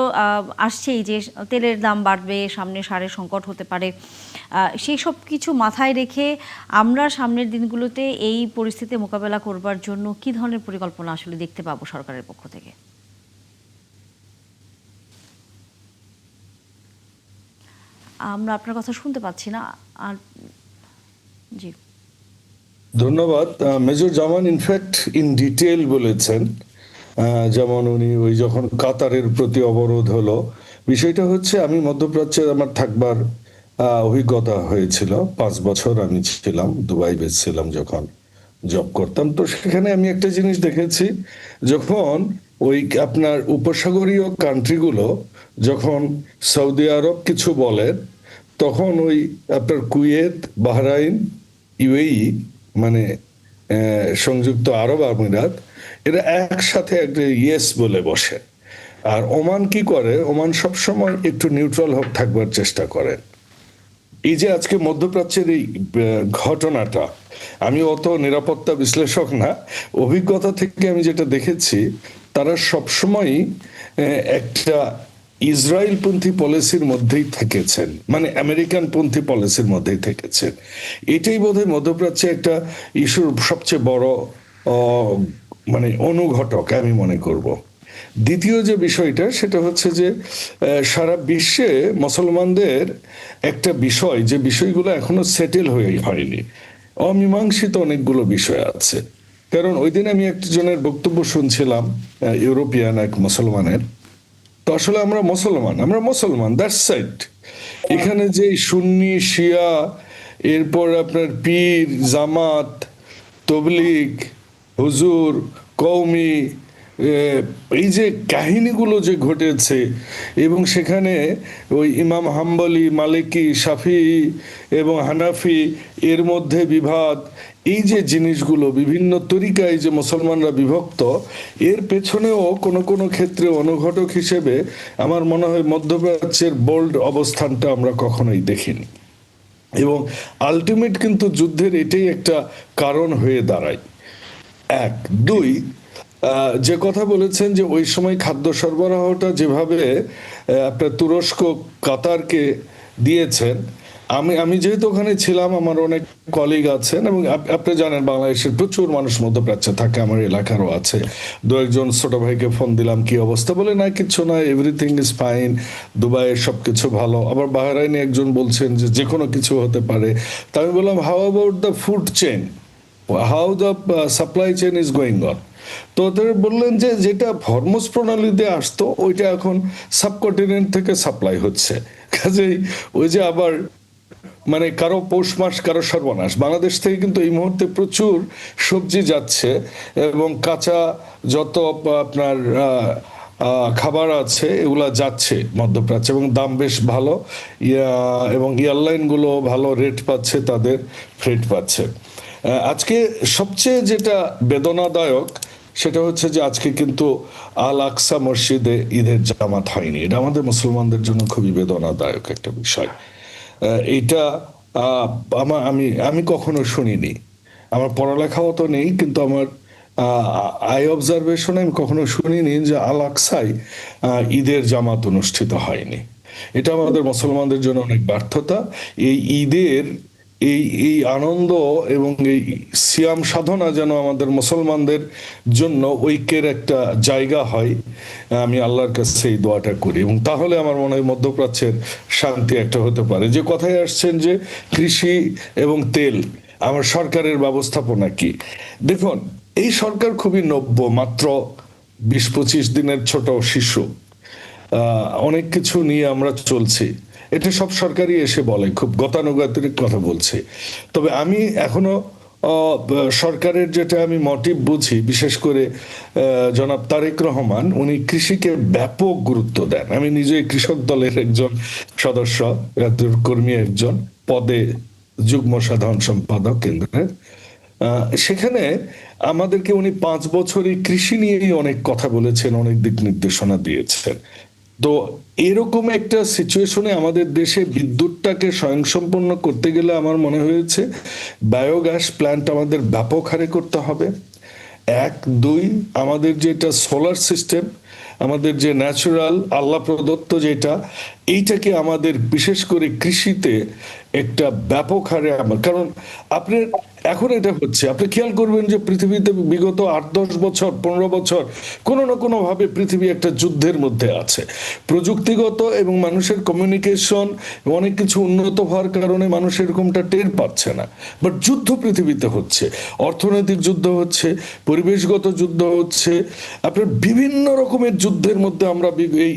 S1: আসছেই যে তেলের দাম বাড়বে, সামনে সারের সংকট হতে পারে। সেই সব কিছু মাথায় রেখে আমরা সামনের দিনগুলোতে এই পরিস্থিতি মোকাবেলা করবার জন্য কি ধরনের পরিকল্পনা আসলে দেখতে পাবো সরকারের পক্ষ থেকে? আমরা আপনার কথা শুনতে পাচ্ছি না। আর জি,
S6: ধন্যবাদ। Major Zaman in fact in detail বলেছেন। যেমন উনি ওই যখন কাতারের প্রতি অবরোধ হলো, বিষয়টা হচ্ছে আমি মধ্যপ্রাচ্যে আমার থাকবার অভিজ্ঞতা হয়েছিল। 5 বছর আমি ছিলাম, দুবাই বেস ছিলাম যখন জব করতাম। তো সেখানে আমি একটা জিনিস দেখেছি, যখন ওই আপনার উপসাগরীয় কান্ট্রিগুলো যখন সৌদি আরব কিছু বলেন, তখন ওই আপনার কুয়েত, বাহরাইন, ইউএই মানে সংযুক্ত আরব আমিরাত, এরা একসাথে একটা ইয়েস বলে বসে। আর ওমান কি করে, ওমান সবসময় একটু নিউট্রাল থাকবার চেষ্টা করে। এই যে আজকে মধ্যপ্রাচ্যের এই ঘটনাটা, আমি অত নিরাপত্তা বিশ্লেষক না, অভিজ্ঞতা থেকে আমি যেটা দেখেছি, তারা সবসময়ই একটা ইসরায়েলপন্থী পলিসির মধ্যেই থেকেছেন, মানে আমেরিকান পন্থী পলিসির মধ্যেই থেকেছেন। এটাই বোধহয় মধ্যপ্রাচ্যে একটা ইস্যুর সবচেয়ে বড় মানে অনুঘটক আমি মনে করব। দ্বিতীয় যে বিষয়টা, সেটা হচ্ছে যে সারা বিশ্বে মুসলমানদের একটা বিষয়, যে বিষয়গুলো এখনো সেটেল হয়নি, অমীমাংসিত অনেকগুলো বিষয় আছে। কারণ ওই দিন আমি একজনের বক্তব্য শুনছিলাম, ইউরোপিয়ান এক মুসলমানের। তো আসলে আমরা মুসলমান, দ্যাটস সাইড। এখানে যে সুন্নি, শিয়া, এরপর আপনার পীর, জামাত, তবলিগ, হুজুর, কওমি, এই যে কাহিনীগুলো যে ঘটেছে, এবং সেখানে ওই ইমাম হাম্বলি, মালিকি, শাফি এবং হানাফি এর মধ্যে বিভাদ, এই যে জিনিসগুলো বিভিন্ন তরিকায় যে মুসলমানরা বিভক্ত, এর পেছনেও কোনো কোনো ক্ষেত্রে অনুঘটক হিসেবে আমার মনে হয় মধ্যপ্রাচ্যের বোল্ড অবস্থানটা আমরা কখনোই দেখিনি। এবং আলটিমেট কিন্তু যুদ্ধের এটাই একটা কারণ হয়ে দাঁড়ায়। 1, 2, যে কথা বলেছেন যে ওই সময় খাদ্য সরবরাহটা যেভাবে আপনার তুরস্ক কাতারকে দিয়েছেন, আমি যেহেতু ওখানে ছিলাম, আমার অনেক কলিগ আছেন, এবং আপনি জানেন বাংলাদেশের প্রচুর মানুষ মধ্যপ্রাচ্যে থাকে, আমার এলাকারও আছে। 2-1 ছোট ভাইকে ফোন দিলাম, কি অবস্থা, বলে না কিচ্ছু না, এভরিথিং ইজ ফাইন, দুবাইয়ের সবকিছু ভালো। আবার বাহরাইনে একজন বলছেন যে যে কোনো কিছু হতে পারে। তা আমি বললাম, how about the food chain, how the supply chain is going on? তো ওদের বললেন যে যেটা হরমুজ প্রণালী দিয়ে আসতো, ওইটা এখন সাবকন্টিনেন্ট থেকে সাপ্লাই হচ্ছে। কাজেই ওই যে আবার মানে কারো পৌষ মাস, কারো সর্বনাশ। বাংলাদেশ থেকে কিন্তু এই মুহূর্তে প্রচুর সবজি যাচ্ছে, এবং কাঁচা যত আপনার খাবার আছে এগুলা যাচ্ছে মধ্যপ্রাচ্যে, এবং দাম বেশ ভালো, এবং এয়ারলাইনগুলো ভালো রেট পাচ্ছে, তাদের ফ্রেট পাচ্ছে। আজকে সবচেয়ে যেটা বেদনাদায়ক, সেটা হচ্ছে যে আজকে কিন্তু আল আকসা মসজিদে ঈদের জামাত হয়নি। এটা আমাদের মুসলমানদের জন্য খুবই বেদনাদায়ক একটা বিষয়। এটা আমি কখনো শুনিনি। আমার পড়ালেখাও তো নেই, কিন্তু আমার আই অবজারভেশনে আমি কখনো শুনিনি যে আল আকসায় ঈদের জামাত অনুষ্ঠিত হয়নি। এটা আমাদের মুসলমানদের জন্য অনেক ব্যর্থতা। এই ঈদের এই এই আনন্দ এবং এই সিয়াম সাধনা যেন আমাদের মুসলমানদের জন্য ঐক্যের একটা জায়গা হয়, আমি আল্লাহর কাছে এই দোয়াটা করি। এবং তাহলে আমার মনে হয় মধ্যপ্রাচ্যের শান্তি একটা হতে পারে। যে কথায় আসছেন যে কৃষি এবং তেল, আমার সরকারের ব্যবস্থাপনা কি, দেখুন এই সরকার খুবই নব্য, মাত্র 20-25 দিনের ছোট শিশু। অনেক কিছু নিয়ে আমরা চলছি, এটা সব সরকারই এসে বলে, খুব গতানুগতিক কথা বলছে। তবে আমি এখনো সরকারের যেটা আমি মোটিভ বুঝি, বিশেষ করে জনাব তারেক রহমান, উনি কৃষিকে ব্যাপক গুরুত্ব দেন। আমি নিজে কৃষক দলের একজন সদস্য, কর্মী একজন পদে যুগ্ম সাধারণ সম্পাদক কেন্দ্রের। সেখানে আমাদেরকে উনি 5 বছরই কৃষি নিয়েই অনেক কথা বলেছেন, অনেক দিক নির্দেশনা দিয়েছেন। তো এরকম একটা সিচুয়েশনে আমাদের দেশে বিদ্যুৎটাকে স্বয়ংসম্পন্ন করতে গেলে আমার মনে হয়েছে বায়োগ্যাস প্ল্যান্ট আমাদের ব্যাপক হারে করতে হবে। 1, 2 আমাদের যেটা সোলার সিস্টেম, আমাদের যে ন্যাচারাল আল্লাহ প্রদত্ত যেটা, এইটাকে আমাদের বিশেষ করে কৃষিতে একটা ব্যাপক হারে কারণ আপনার এখন এটা হচ্ছে, আপনি খেয়াল করবেন যে পৃথিবীতে বিগত 8-10 বছর 15 বছর কোনো না কোনো ভাবে পৃথিবী একটা যুদ্ধের মধ্যে আছে। প্রযুক্তিগত এবং মানুষের কমিউনিকেশন অনেক কিছু উন্নত হওয়ার কারণে মানুষ এরকমটা টের পাচ্ছে না, বাট যুদ্ধ পৃথিবীতে হচ্ছে, অর্থনৈতিক যুদ্ধ হচ্ছে, পরিবেশগত যুদ্ধ হচ্ছে, আপনার বিভিন্ন রকমের যুদ্ধের মধ্যে আমরা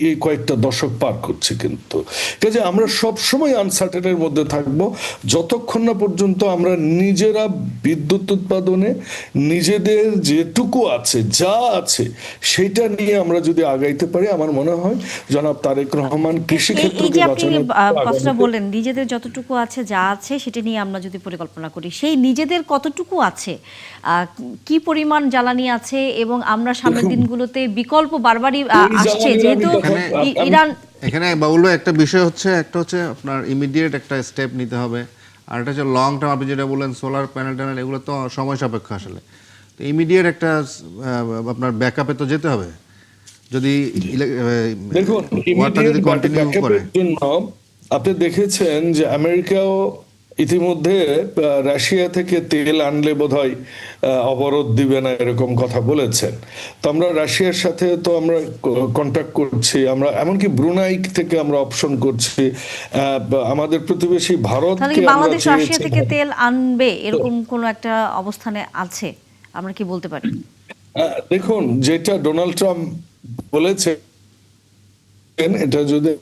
S6: এই কয়েকটা দশক পার করছি। কিন্তু কাজে আমরা সব সময় আনসার্টেনের মধ্যে থাকবো যতক্ষণ না পর্যন্ত আমরা নিজেরা বিদ্যুৎ উৎপাদনে নিজেদের যেটুকু আছে, যা আছে, সেটা নিয়ে আমরা যদি আগাইতে পারি, আমার মনে হয় জনাব তারেক রহমান কৃষি
S1: এই
S6: ক্ষেত্রকে
S1: যে আপনি
S6: বাঁচানোর
S1: কথাটা বললেন, নিজেদের যতটুকু আছে, যা আছে সেটা নিয়ে আমরা যদি পরিকল্পনা করি, সেই নিজেদের কতটুকু আছে, কি পরিমাণ জ্বালানি আছে, এবং আমরা সামনের দিনগুলোতে বিকল্প বারবারই আসছে, যেহেতু ইরান।
S2: এখানে বাবুল ভাই একটা বিষয় হচ্ছে, একটা হচ্ছে আপনার ইমিডিয়েট একটা স্টেপ নিতে হবে, আর একটা হচ্ছে লং টার্ম। আপনি যেটা বললেন সোলার প্যানেল ট্যানেল, এগুলো তো সময় সাপেক্ষ আসলে। তো ইমিডিয়েট একটা আপনার ব্যাকআপে তো যেতে হবে। যদি
S6: দেখুন
S2: ওয়াটার যদি কন্টিনিউ করে,
S6: জন্য আপনি দেখেছেন যে আমেরিকাও ইতিমধ্যে রাশিয়া থেকে তেল আনলে বোধহয় অবরোধ দিবে না, এরকম কথা বলেছেন। তো আমরা রাশিয়ার সাথে তো আমরা কন্ট্যাক্ট করছি, আমরা এমনকি ব্রুনাই থেকে আমরা অপশন করছি। আমাদের প্রতিবেশী
S1: তাহলে কি
S6: ভারতকে আমরা
S1: বাংলাদেশ রাশিয়া
S6: চেয়েছি।
S1: থেকে তেল আনবে এরকম কোনো একটা অবস্থানে আছে, আমরা কি বলতে পারি?
S6: দেখুন যেটা ডোনাল্ড ট্রাম্প বলেছে, এটা যদি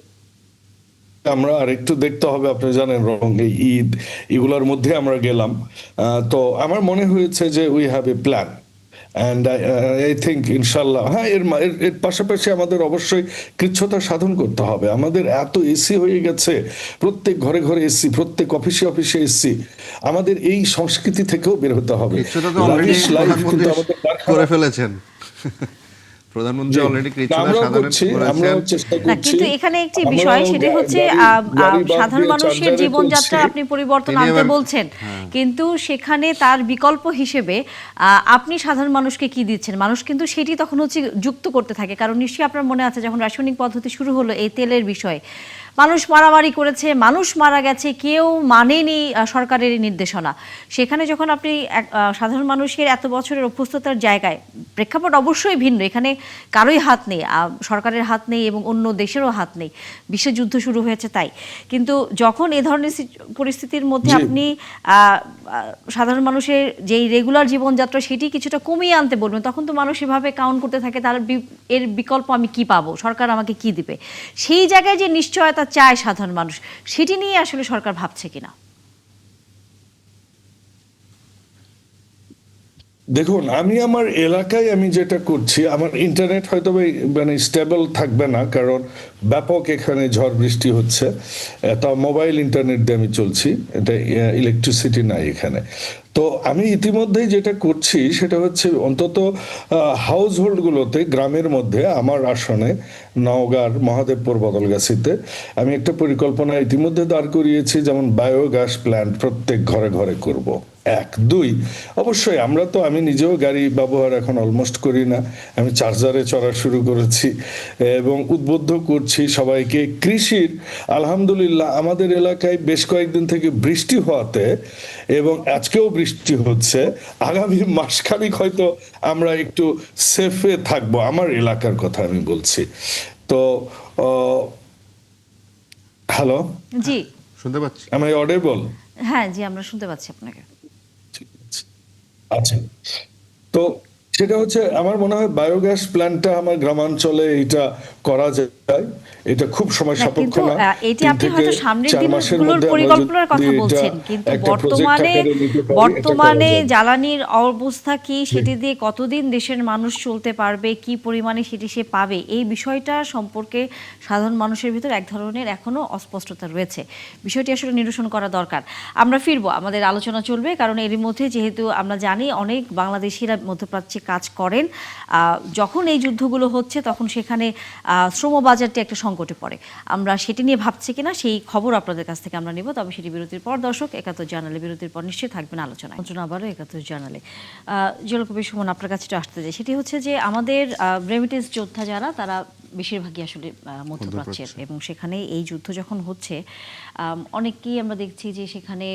S6: আমরা আরেকটু দেখতে হবে, আপনি জানেন রং এই ঈদ এগুলোর মধ্যে আমরা গেলাম, তো আমার মনে হয়েছে যে we have a plan, and I think ইনশাল্লাহ, হ্যাঁ এর পাশাপাশি আমাদের অবশ্যই কৃচ্ছতা সাধন করতে হবে। আমাদের এত এসি হয়ে গেছে, প্রত্যেক ঘরে ঘরে এসি, প্রত্যেক অফিসে অফিসে এসি, আমাদের এই সংস্কৃতি থেকেও বের হতে হবে।
S2: কিছুটা তো অলরেডি প্রধানমন্ত্রী করে ফেলেছেন। প্রধানমন্ত্রী অলরেডি কৃচ্ছতা সাধন করেছেন।
S1: কিন্তু এখানে একটি বিষয়, সেটা হচ্ছে সাধারণ মানুষের জীবনযাত্রা আপনি পরিবর্তন আনতে বলছেন, কিন্তু সেখানে তার বিকল্প হিসেবে আপনি সাধারণ মানুষকে কি দিচ্ছেন? মানুষ কিন্তু সেটি তখন হচ্ছে যুক্ত করতে থাকে, কারণ নিশ্চয়ই আপনার মনে আছে যখন রাসায়নিক পদ্ধতি শুরু হলো এই তেলের বিষয়ে, মানুষ মারামারি করেছে, মানুষ মারা গেছে, কেউ মানেনি সরকারের নির্দেশনা। সেখানে যখন আপনি সাধারণ মানুষের এত বছরের অভ্যস্ততার জায়গায়, প্রেক্ষাপট অবশ্যই ভিন্ন, এখানে কারোই হাত নেই, সরকারের হাত নেই এবং অন্য দেশেরও হাত নেই, বিশ্বযুদ্ধ শুরু হয়েছে তাই। কিন্তু যখন এ ধরনের পরিস্থিতির মধ্যে আপনি সাধারণ মানুষের যেই রেগুলার জীবনযাত্রা সেটি কিছুটা কমিয়ে আনতে বলবেন, তখন তো মানুষ এভাবে কাউন্ট করতে থাকে তার এর বিকল্প আমি কি পাবো, সরকার আমাকে কি দিবে। সেই জায়গায় যে নিশ্চয়তা চায় সাধারণ মানুষ, সেটি নিয়ে আসলে সরকার ভাবছে কিনা?
S6: দেখুন আমি আমার এলাকায় আমি যেটা করছি, আমার ইন্টারনেট হয়তো মানে স্টেবল থাকবে না, কারণ ব্যাপক এখানে ঝড় বৃষ্টি হচ্ছে, তা মোবাইল ইন্টারনেট দিয়ে আমি চলছি, এটা ইলেকট্রিসিটি নাই এখানে। তো আমি ইতিমধ্যেই যেটা করছি সেটা হচ্ছে অন্তত হাউস হোল্ডগুলোতে, গ্রামের মধ্যে, আমার আসনে নওগাঁর মহাদেবপুর বদলগাছিতে আমি একটা পরিকল্পনা ইতিমধ্যে দাঁড় করিয়েছি, যেমন বায়োগ্যাস প্ল্যান্ট প্রত্যেক ঘরে ঘরে করব। এক। দুই, অবশ্যই আমি নিজেও গাড়ি ব্যবহার এখন অলমোস্ট করি না, আমি চার্জারে চড়া শুরু করেছি এবং উদ্বুদ্ধ করছি সবাইকে। কৃষির আলহামদুলিল্লাহ আমাদের এলাকায় বেশ কয়েকদিন থেকে বৃষ্টি হওয়াতে, এবং আজকেও বৃষ্টি হচ্ছে, আগামী মাসখানেক হয়তো আমরা একটু সেফে থাকবো, আমার এলাকার কথা আমি বলছি। তো হ্যালো,
S1: জি,
S2: শুনতে পাচ্ছি।
S6: am I audible?
S1: হ্যাঁ জি, আমরা শুনতে পাচ্ছি আপনাকে।
S6: আচ্ছা, তো সেটা হচ্ছে আমার মনে হয় বায়োগ্যাস প্ল্যান্টটা আমার গ্রামাঞ্চলে এটা করা যায়, এটা খুব সময়
S1: না,
S6: সাপেক্ষ
S1: কিন্তু
S6: না।
S1: এটি
S6: 3
S1: আপনি
S6: থেকে
S1: হয়তো সামনের
S6: 4 মাসের
S1: দিনগুলোর
S6: মধ্যে আমরা
S1: পরিকল্পনার
S6: যদি
S1: কথা
S6: এটা
S1: বলছেন, কিন্তু
S6: একটা প্রজেক্ট
S1: বর্তমানে
S6: আকারে নিতে পারি, এটা করা যায়।
S1: জ্বালানির অবস্থা কি, সেটি দিয়ে কতদিন দেশের মানুষ চলতে পারবে, কি পরিমাণে সেটি সে পাবে, এই বিষয়টা সম্পর্কে সাধারণ মানুষের ভিতর এক ধরনের এখনো অস্পষ্টতা রয়েছে। বিষয়টি আসলে নিরসন করা দরকার। আমরা ফিরবো, আমাদের আলোচনা চলবে, কারণ এর মধ্যে যেহেতু আমরা জানি অনেক বাংলাদেশিরা মধ্যপ্রাচ্যে কাজ করেন, যখন এই যুদ্ধগুলো হচ্ছে তখন সেখানে শ্রম বাজারটি একটা সংকটে পড়ে। আমরা সেটি নিয়ে ভাবছি কিনা সেই খবর আপনাদের কাছ থেকে আমরা নিব, তবে সেটি বিরতির পর। দর্শক, ৭১ জার্নালে বিরতির পর নিশ্চয়ই থাকবেন আলোচনায়। আবারও ৭১ জার্নালে জলকবি সুমন আপনার কাছে আসতে যায়, সেটি হচ্ছে যে আমাদের রেমিটেন্স যোদ্ধা যারা, তারা বেশিরভাগই আসলে মধ্যপ্রাচ্যের, এবং সেখানে এই যুদ্ধ যখন হচ্ছে অনেকেই আমরা দেখছি যে সেখানে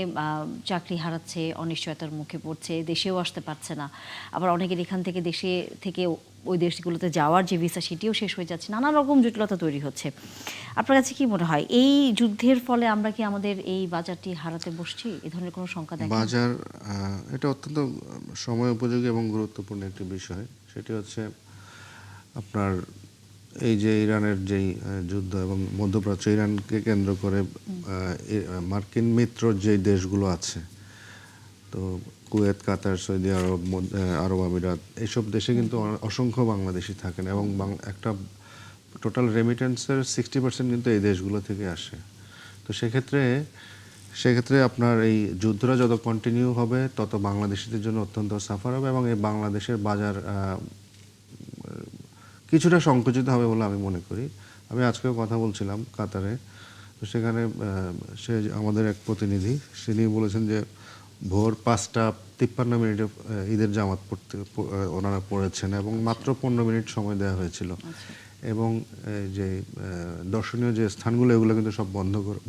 S1: চাকরি হারাচ্ছে, অনিশ্চয়তার মুখে পড়ছে, দেশেও আসতে পারছে না। আবার অনেকের এখান থেকে দেশে থেকে ওই দেশগুলোতে যাওয়ার যে ভিসা সেটিও শেষ হয়ে যাচ্ছে, নানা রকম জটিলতা তৈরি হচ্ছে। আপনার কাছে কি মনে হয়, এই যুদ্ধের ফলে আমরা কি আমাদের এই বাজারটি হারাতে বসছি? এই ধরনের কোনো শঙ্কা দেখা?
S2: বাজার এটা অত্যন্ত সময় উপযোগী এবং গুরুত্বপূর্ণ একটি বিষয়। সেটি হচ্ছে আপনার এই যে ইরানের যেই যুদ্ধ এবং মধ্যপ্রাচ্য, ইরানকে কেন্দ্র করে মার্কিন মিত্র যে দেশগুলো আছে, তো কুয়েত, কাতার, সৌদি আরব, আরব আমিরাত, এইসব দেশে কিন্তু অসংখ্য বাংলাদেশি থাকেন, এবং একটা টোটাল রেমিটেন্সের 60% কিন্তু এই দেশগুলো থেকে আসে। তো সেক্ষেত্রে আপনার এই যুদ্ধটা যত কন্টিনিউ হবে তত বাংলাদেশিদের জন্য অত্যন্ত সাফার হবে, এবং এই বাংলাদেশের বাজার কিছুটা সংকুচিত হবে বলে আমি মনে করি। আমি আজকেও কথা বলছিলাম কাতারে, তো সেখানে সে আমাদের এক প্রতিনিধি, তিনি বলেছেন যে ভোর ৫টা ৫৩ ঈদের জামাত পড়তে ওনারা পড়েছেন, এবং মাত্র ১৫ মিনিট সময় দেওয়া হয়েছিল। এবং যে দর্শনীয় যে স্থানগুলো, এগুলো কিন্তু সব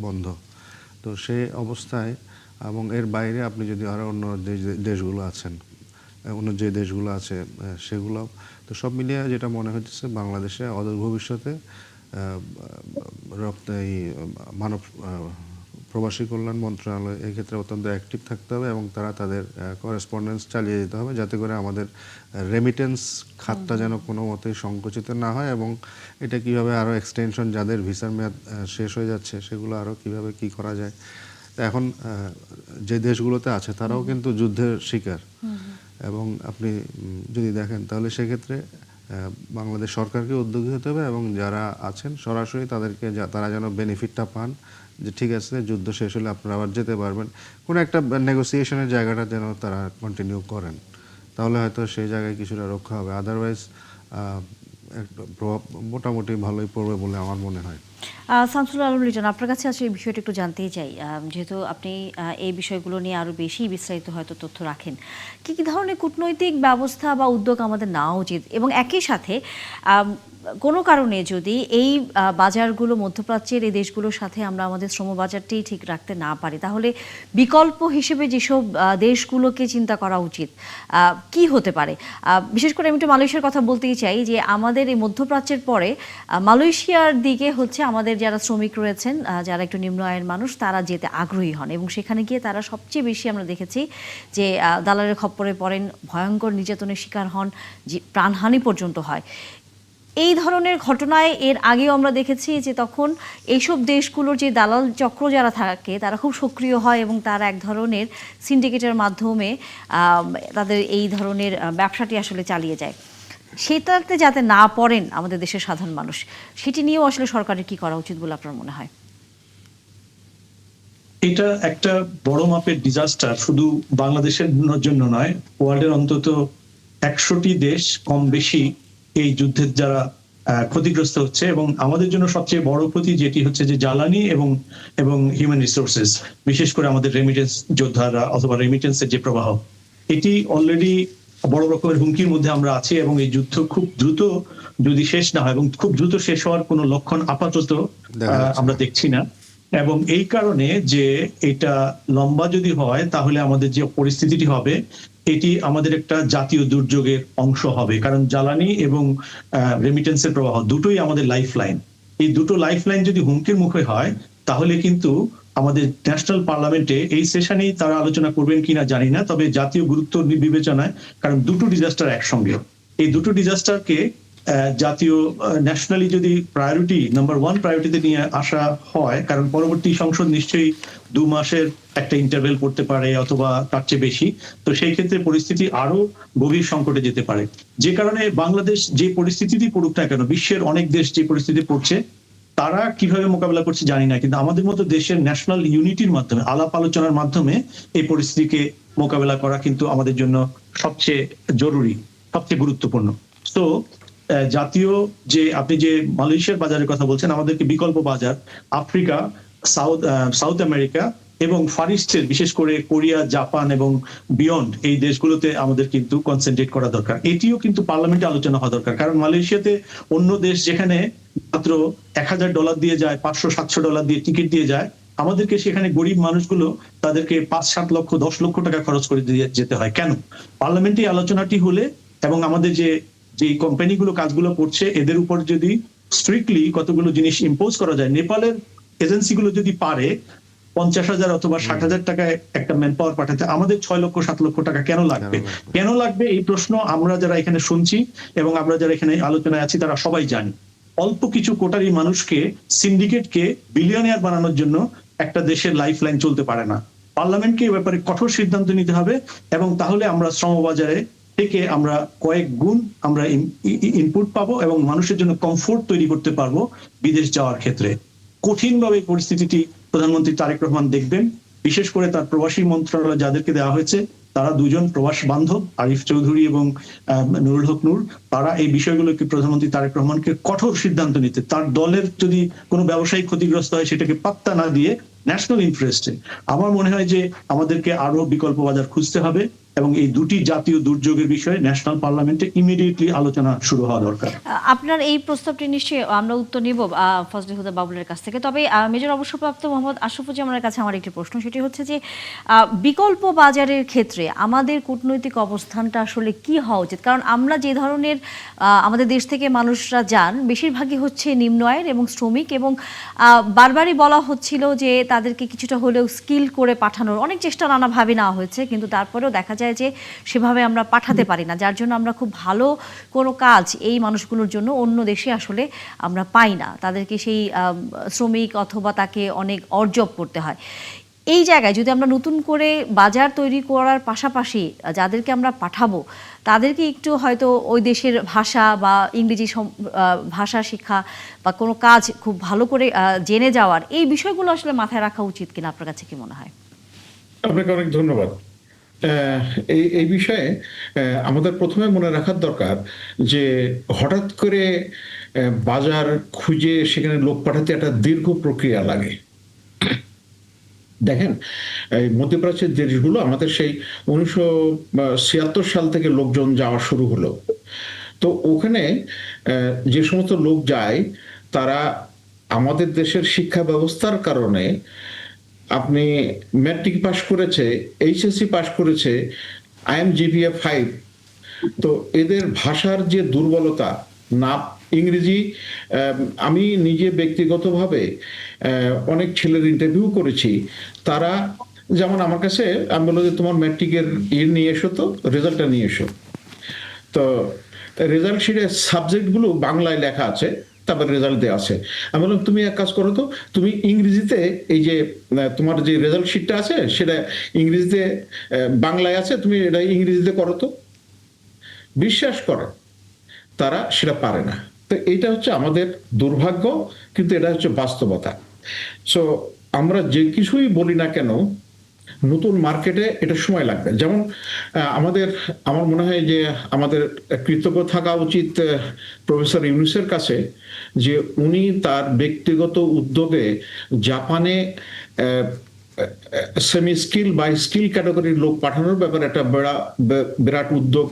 S2: বন্ধ। তো সেই অবস্থায়, এবং এর বাইরে আপনি যদি আরও অন্য দেশগুলো আছে সেগুলো, তো সব মিলিয়ে যেটা মনে হচ্ছে বাংলাদেশে অদূর ভবিষ্যতে মানব প্রবাসী কল্যাণ মন্ত্রণালয় এক্ষেত্রে অত্যন্ত অ্যাক্টিভ থাকতে হবে, এবং তারা তাদের করেসপন্ডেন্স চালিয়ে যেতে হবে, যাতে করে আমাদের রেমিটেন্স খাতটা যেন কোনো মতেই সংকুচিত না হয়, এবং এটা কীভাবে আরও এক্সটেনশন, যাদের ভিসার মেয়াদ শেষ হয়ে যাচ্ছে সেগুলো আরও কীভাবে কী করা যায়। এখন যে দেশগুলোতে আছে তারাও কিন্তু যুদ্ধের শিকার, এবং আপনি যদি দেখেন তাহলে সেক্ষেত্রে বাংলাদেশ সরকারকে উদ্যোগী হতে হবে, এবং যারা আছেন সরাসরি তারা যেন বেনিফিটটা পান, যে ঠিক আছে যুদ্ধ শেষ হলে আপনারা আবার যেতে পারবেন, কোনো একটা নেগোসিয়েশনের জায়গাটা যেন তারা কন্টিনিউ করেন, তাহলে হয়তো সেই জায়গায় কিছুটা রক্ষা হবে। আদারওয়াইজ প্রভাব মোটামুটি ভালোই পড়বে বলে আমার মনে হয়।
S1: শামসুল আলম লিটন, আপনার কাছে আসলে এই বিষয়টা একটু জানতেই চাই, যেহেতু আপনি এই বিষয়গুলো নিয়ে আরও বেশি বিস্তারিত হয়তো তথ্য রাখেন। কী কী ধরনের কূটনৈতিক ব্যবস্থা বা উদ্যোগ আমাদের নেওয়া উচিত, এবং একই সাথে কোনো কারণে যদি এই বাজারগুলো, মধ্যপ্রাচ্যের এই দেশগুলোর সাথে আমরা আমাদের শ্রম বাজারটি ঠিক রাখতে না পারি, তাহলে বিকল্প হিসেবে যেসব দেশগুলোকে চিন্তা করা উচিত কি হতে পারে? বিশেষ করে আমি একটু মালয়েশিয়ার কথা বলতেই চাই, যে আমাদের এই মধ্যপ্রাচ্যের পরে মালয়েশিয়ার দিকে হচ্ছে আমাদের যারা শ্রমিক রয়েছেন, যারা একটু নিম্ন আয়ের মানুষ, তারা যেতে আগ্রহী হন, এবং সেখানে গিয়ে তারা সবচেয়ে বেশি আমরা দেখেছি যে দালালের খপ্পরে পড়েন, ভয়ঙ্কর নির্যাতনের শিকার হন, যে প্রাণহানি পর্যন্ত হয়। এই ধরনের ঘটনায় এর আগেও আমরা দেখেছি যে তখন এইসব দেশগুলোর যে দালাল চক্র যারা থাকে তারা খুব সক্রিয় হয়, এবং তারা এক ধরনের সিন্ডিকেটের মাধ্যমে তাদের এই ধরনের ব্যবসাটি আসলে চালিয়ে যায়। সেটাতে যাতে না পড়েন আমাদের দেশের সাধারণ মানুষ, সেটি নিয়েও আসলে সরকারের কি করা উচিত বলে আপনার মনে হয়?
S4: এটা একটা বড় মাপের ডিজাস্টার, শুধু বাংলাদেশের জন্য নয়, ওয়ার্ল্ডের অন্তত ১০০টি দেশ কম বেশি এই যুদ্ধের যারা ক্ষতিগ্রস্ত হচ্ছে, এবং আমাদের জন্য সবচেয়ে বড় ক্ষতি যেটি হচ্ছে যে জ্বালানি এবং এবং হিউম্যান রিসোর্সেস, বিশেষ করে আমাদের রেমিটেন্স যোদ্ধারা অথবা রেমিটেন্সের যে প্রবাহ, এটি অলরেডি বড় রকমের হুমকির মধ্যে আমরা আছি, এবং এই যুদ্ধ খুব দ্রুত যদি শেষ না হয়, এবং খুব দ্রুত শেষ হওয়ার কোনো লক্ষণ আপাতত
S2: দেখা যাচ্ছে
S4: আমরা
S2: না।
S4: দেখছি না। এবং এই কারণে যে এটা লম্বা যদি হয়, তাহলে আমাদের যে পরিস্থিতিটি হবে এটি আমাদের একটা জাতীয় দুর্যোগের অংশ হবে, কারণ জ্বালানি এবং রেমিটেন্সের প্রবাহ দুটোই আমাদের লাইফ লাইন। এই দুটো লাইফ লাইন যদি হুমকির মুখে হয়, তাহলে কিন্তু আমাদের ন্যাশনাল পার্লামেন্টে এই সেশনেই তারা আলোচনা করবেন কিনা জানি না, তবে জাতীয় গুরুত্ব বিবেচনায়, কারণ দুটো ডিজাস্টার একসঙ্গে, এই দুটো ডিজাস্টারকে জাতীয় ন্যাশনালি যদি প্রায়োরিটি নাম্বার 1 প্রায়োরিটিতে নিয়ে আসা হয়, কারণ পরবর্তী সংসদ নিশ্চয়ই 2 মাসের একটা ইন্টারভেল করতে পারে অথবা তার চেয়ে বেশি, তো সেই ক্ষেত্রে পরিস্থিতি আরো গভীর সংকটে যেতে পারে। যে কারণে বাংলাদেশ যে পরিস্থিতিতেই পড়ুক না কেন, বিশ্বের অনেক দেশ যে পরিস্থিতি পড়ছে তারা কিভাবে মোকাবেলা করছে জানি না, কিন্তু আমাদের মতো দেশের ন্যাশনাল ইউনিটির মাধ্যমে, আলাপ আলোচনার মাধ্যমে এই পরিস্থিতিকে মোকাবেলা করা কিন্তু আমাদের জন্য সবচেয়ে জরুরি, সবচেয়ে গুরুত্বপূর্ণ। তো জাতীয় যে আপনি যে মালয়েশিয়ার বাজারের কথা বলছেন, আমাদেরকে বিকল্প বাজার আফ্রিকা, সাউথ আমেরিকা এবং ফার ইস্টের, বিশেষ করে কোরিয়া, জাপান এবং বিয়ন্ড এই দেশগুলোতে আমাদের কিন্তু কনসেন্ট্রেট করা দরকার। এটিও কিন্তু পার্লামেন্টে আলোচনা হওয়া দরকার, কারণ মালয়েশিয়াতে অন্য দেশ যেখানে মাত্র $1000 দিয়ে যায়, $500-700 দিয়ে টিকিট দিয়ে যায়, আমাদেরকে সেখানে গরিব মানুষগুলো তাদেরকে 5-7 লক্ষ 10 লক্ষ টাকা খরচ করে দিয়ে যেতে হয়। কেন? পার্লামেন্টে আলোচনাটি হলে এবং আমাদের যে যে কোম্পানিগুলো কাজগুলো করছে এদের উপর যদি স্ট্রিক্টলি কতগুলো জিনিস ইম্পোজ করা যায়, নেপালের এজেন্সিগুলো যদি পারে 50,000 অথবা 60,000 টাকায় একটা ম্যান পাওয়ার পাঠাতে, আমাদের 6 লক্ষ 7 লক্ষ টাকা কেন লাগবে? কেন লাগবে এই প্রশ্ন আমরা যারা এখানে শুনছি এবং আমরা যারা এখানে আলোচনায় আছি তারা সবাই জানি। অল্প কিছু কোটারি মানুষকে, সিন্ডিকেটকে বিলিয়নিয়ার বানানোর জন্য একটা দেশের লাইফ লাইন চলতে পারে না। পার্লামেন্টকে এই ব্যাপারে কঠোর সিদ্ধান্ত নিতে হবে, এবং তাহলে আমরা শ্রমবাজারে থেকে আমরা কয়েক গুণ আমরা ইনপুট পাবো এবং মানুষের জন্য কমফোর্ট তৈরি করতে পারবো বিদেশ যাওয়ার ক্ষেত্রে। কঠিনভাবে পরিস্থিতিটি প্রধানমন্ত্রী তারেক রহমান দেখবেন, বিশেষ করে তার প্রবাসী মন্ত্রণালয় যাদেরকে দেওয়া হয়েছে তারা দুজন প্রবাস বান্ধব, আরিফ চৌধুরী এবং নুরুল হক নূর, তারা এই বিষয়গুলোকে প্রধানমন্ত্রী তারেক রহমানকে কঠোর সিদ্ধান্ত নিতে, তার দলের যদি কোনো ব্যবসায়িক ক্ষতিগ্রস্ত হয় সেটাকে পাত্তা না দিয়ে ন্যাশনাল ইন্টারেস্টে আমার মনে হয় যে আমাদেরকে আরো বিকল্প বাজার খুঁজতে হবে, এবং এই দুটি জাতীয় দুর্যোগের বিষয়ে ন্যাশনাল পার্লামেন্টে ইমিডিয়েটলি আলোচনা শুরু হওয়া দরকার।
S1: আপনার এই প্রস্তাবটি নিশ্চয়ই আমরা উত্তর নিব ফজলে হুদা বাবুলের কাছ থেকে। তবে মেজর অবসরপ্রাপ্ত মোহাম্মদ আশরাফুজ্জামানের কাছে আমার একটি প্রশ্ন, সেটি হচ্ছে যে বিকল্প বাজারের ক্ষেত্রে আমাদের কূটনৈতিক অবস্থানটা আসলে কি হওয়া উচিত? কারণ আমরা যে ধরনের আমাদের দেশ থেকে মানুষরা যান বেশিরভাগই হচ্ছে নিম্ন আয়ের এবং শ্রমিক, এবং বারবারই বলা হচ্ছিল যে তাদেরকে কিছুটা হলেও স্কিল করে পাঠানোর অনেক চেষ্টা নানাভাবে নেওয়া হয়েছে, কিন্তু তারপরেও দেখা যায় যে সেভাবে আমরা পাঠাতে পারি না, যার জন্য আমরা খুব ভালো কোনো কাজ এই মানুষগুলোর জন্য অন্য দেশে আসলে আমরা পাই না, তাদেরকে সেই শ্রমিক অথবা তাকে অনেক অর্জব করতে হয়। এই জায়গায় যদি আমরা নতুন করে বাজার তৈরি করার পাশাপাশি যাদেরকে আমরা পাঠাবো তাদেরকে একটু হয়তো ওই দেশের ভাষা বা ইংরেজি ভাষা শিক্ষা বা কোনো কাজ খুব ভালো করে জেনে যাওয়ার, এই বিষয়গুলো আসলে মাথায় রাখা উচিত কিনা আপনার কাছে কি মনে হয়?
S5: আপনাকে অনেক ধন্যবাদ। এই বিষয়ে আমাদের প্রথমে মনে রাখার দরকার যে হঠাৎ করে বাজার খুঁজে সেখানে লোক পাঠাতে একটা দীর্ঘ প্রক্রিয়া লাগে। দেখেন, এই মধ্যপ্রাচ্যের দেশগুলো আমাদের সেই 1976 সাল থেকে লোকজন যাওয়া শুরু হলো। তো ওখানে যে সমস্ত লোক যায় তারা আমাদের দেশের শিক্ষা ব্যবস্থার কারণে, আপনি ম্যাট্রিক পাস করেছে, এইচএসসি পাস করেছে, IMGPA 5, তো এদের ভাষার যে দুর্বলতা, না ইংরেজি, আমি নিজে ব্যক্তিগতভাবে অনেক ছেলের ইন্টারভিউ করেছি, তারা যেমন আমার কাছে আমি বললো যে তোমার ম্যাট্রিকের নিয়ে এসো, তো রেজাল্টটা নিয়ে এসো, তো রেজাল্ট শিটে সাবজেক্টগুলো বাংলায় লেখা আছে, তারপর রেজাল্ট দেওয়া আছে। আমি বললাম তুমি এক কাজ করো তো, তুমি ইংরেজিতে এই যে তোমার যে রেজাল্ট শিটটা আছে সেটা ইংরেজিতে, বাংলায় আছে, তুমি এটা ইংরেজিতে করো তো। বিশ্বাস করে তারা সেটা পারে না। তো এইটা হচ্ছে আমাদের দুর্ভাগ্য, কিন্তু এটা হচ্ছে বাস্তবতা। সো আমরা যে কিছুই বলি না কেন, নতুন মার্কেটে এটা সময় লাগবে। যেমন আমার মনে হয় যে আমাদের কৃতজ্ঞ থাকা উচিত প্রফেসর ইউনূসের কাছে, যে উনি তার ব্যক্তিগত উদ্যোগে জাপানে সেমি স্কিল বা স্কিল ক্যাটাগরির লোক পাঠানোর ব্যাপারে একটা বিরাট উদ্যোগ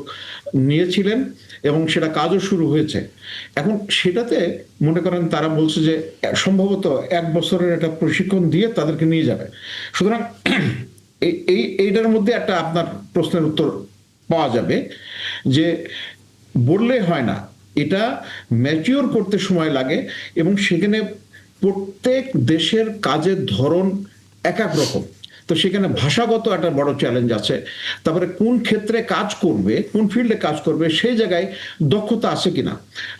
S5: নিয়েছিলেন এবং সেটা কাজও শুরু হয়েছে। এখন সেটাতে মনে করেন তারা বলছে যে সম্ভবত 1 বছরের একটা প্রশিক্ষণ দিয়ে তাদেরকে নিয়ে যাবে। সুতরাং এইটার মধ্যে একটা আপনার প্রশ্নের উত্তর পাওয়া যাবে যে বললে হয় না, এটা ম্যাচিওর করতে সময় লাগে এবং সেখানে প্রত্যেক দেশের কাজের ধরন এক এক রকম। তো সেখানে ভাষাগত একটা বড় চ্যালেঞ্জ আছে। তারপরে কোন ক্ষেত্রে কাজ করবে, কোন ফিল্ডে কাজ করবে, সেই জায়গায় দক্ষতা আছে কিনা।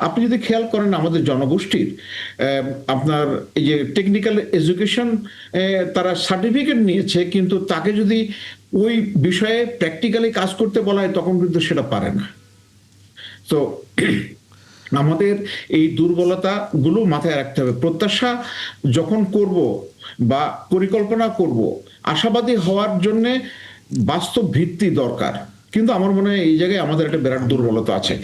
S5: আপনি যদি খেয়াল করেন আমাদের জনগোষ্ঠীর আপনার এই যে টেকনিক্যাল এডুকেশন, তারা সার্টিফিকেট নিয়েছে, কিন্তু তাকে যদি ওই বিষয়ে প্র্যাকটিক্যালি কাজ করতে বলা হয় তখন কিন্তু সেটা পারে না। তো আমাদের এই দুর্বলতাগুলো মাথায় রাখতে হবে। প্রত্যাশা যখন করব বা পরিকল্পনা করব, আশাবাদী হওয়ার জন্য বাস্তব ভিত্তি দরকার। কিন্তু আমার মনে হয় এই জায়গায় আমাদের একটা বিরাট দুর্বলতা আছে।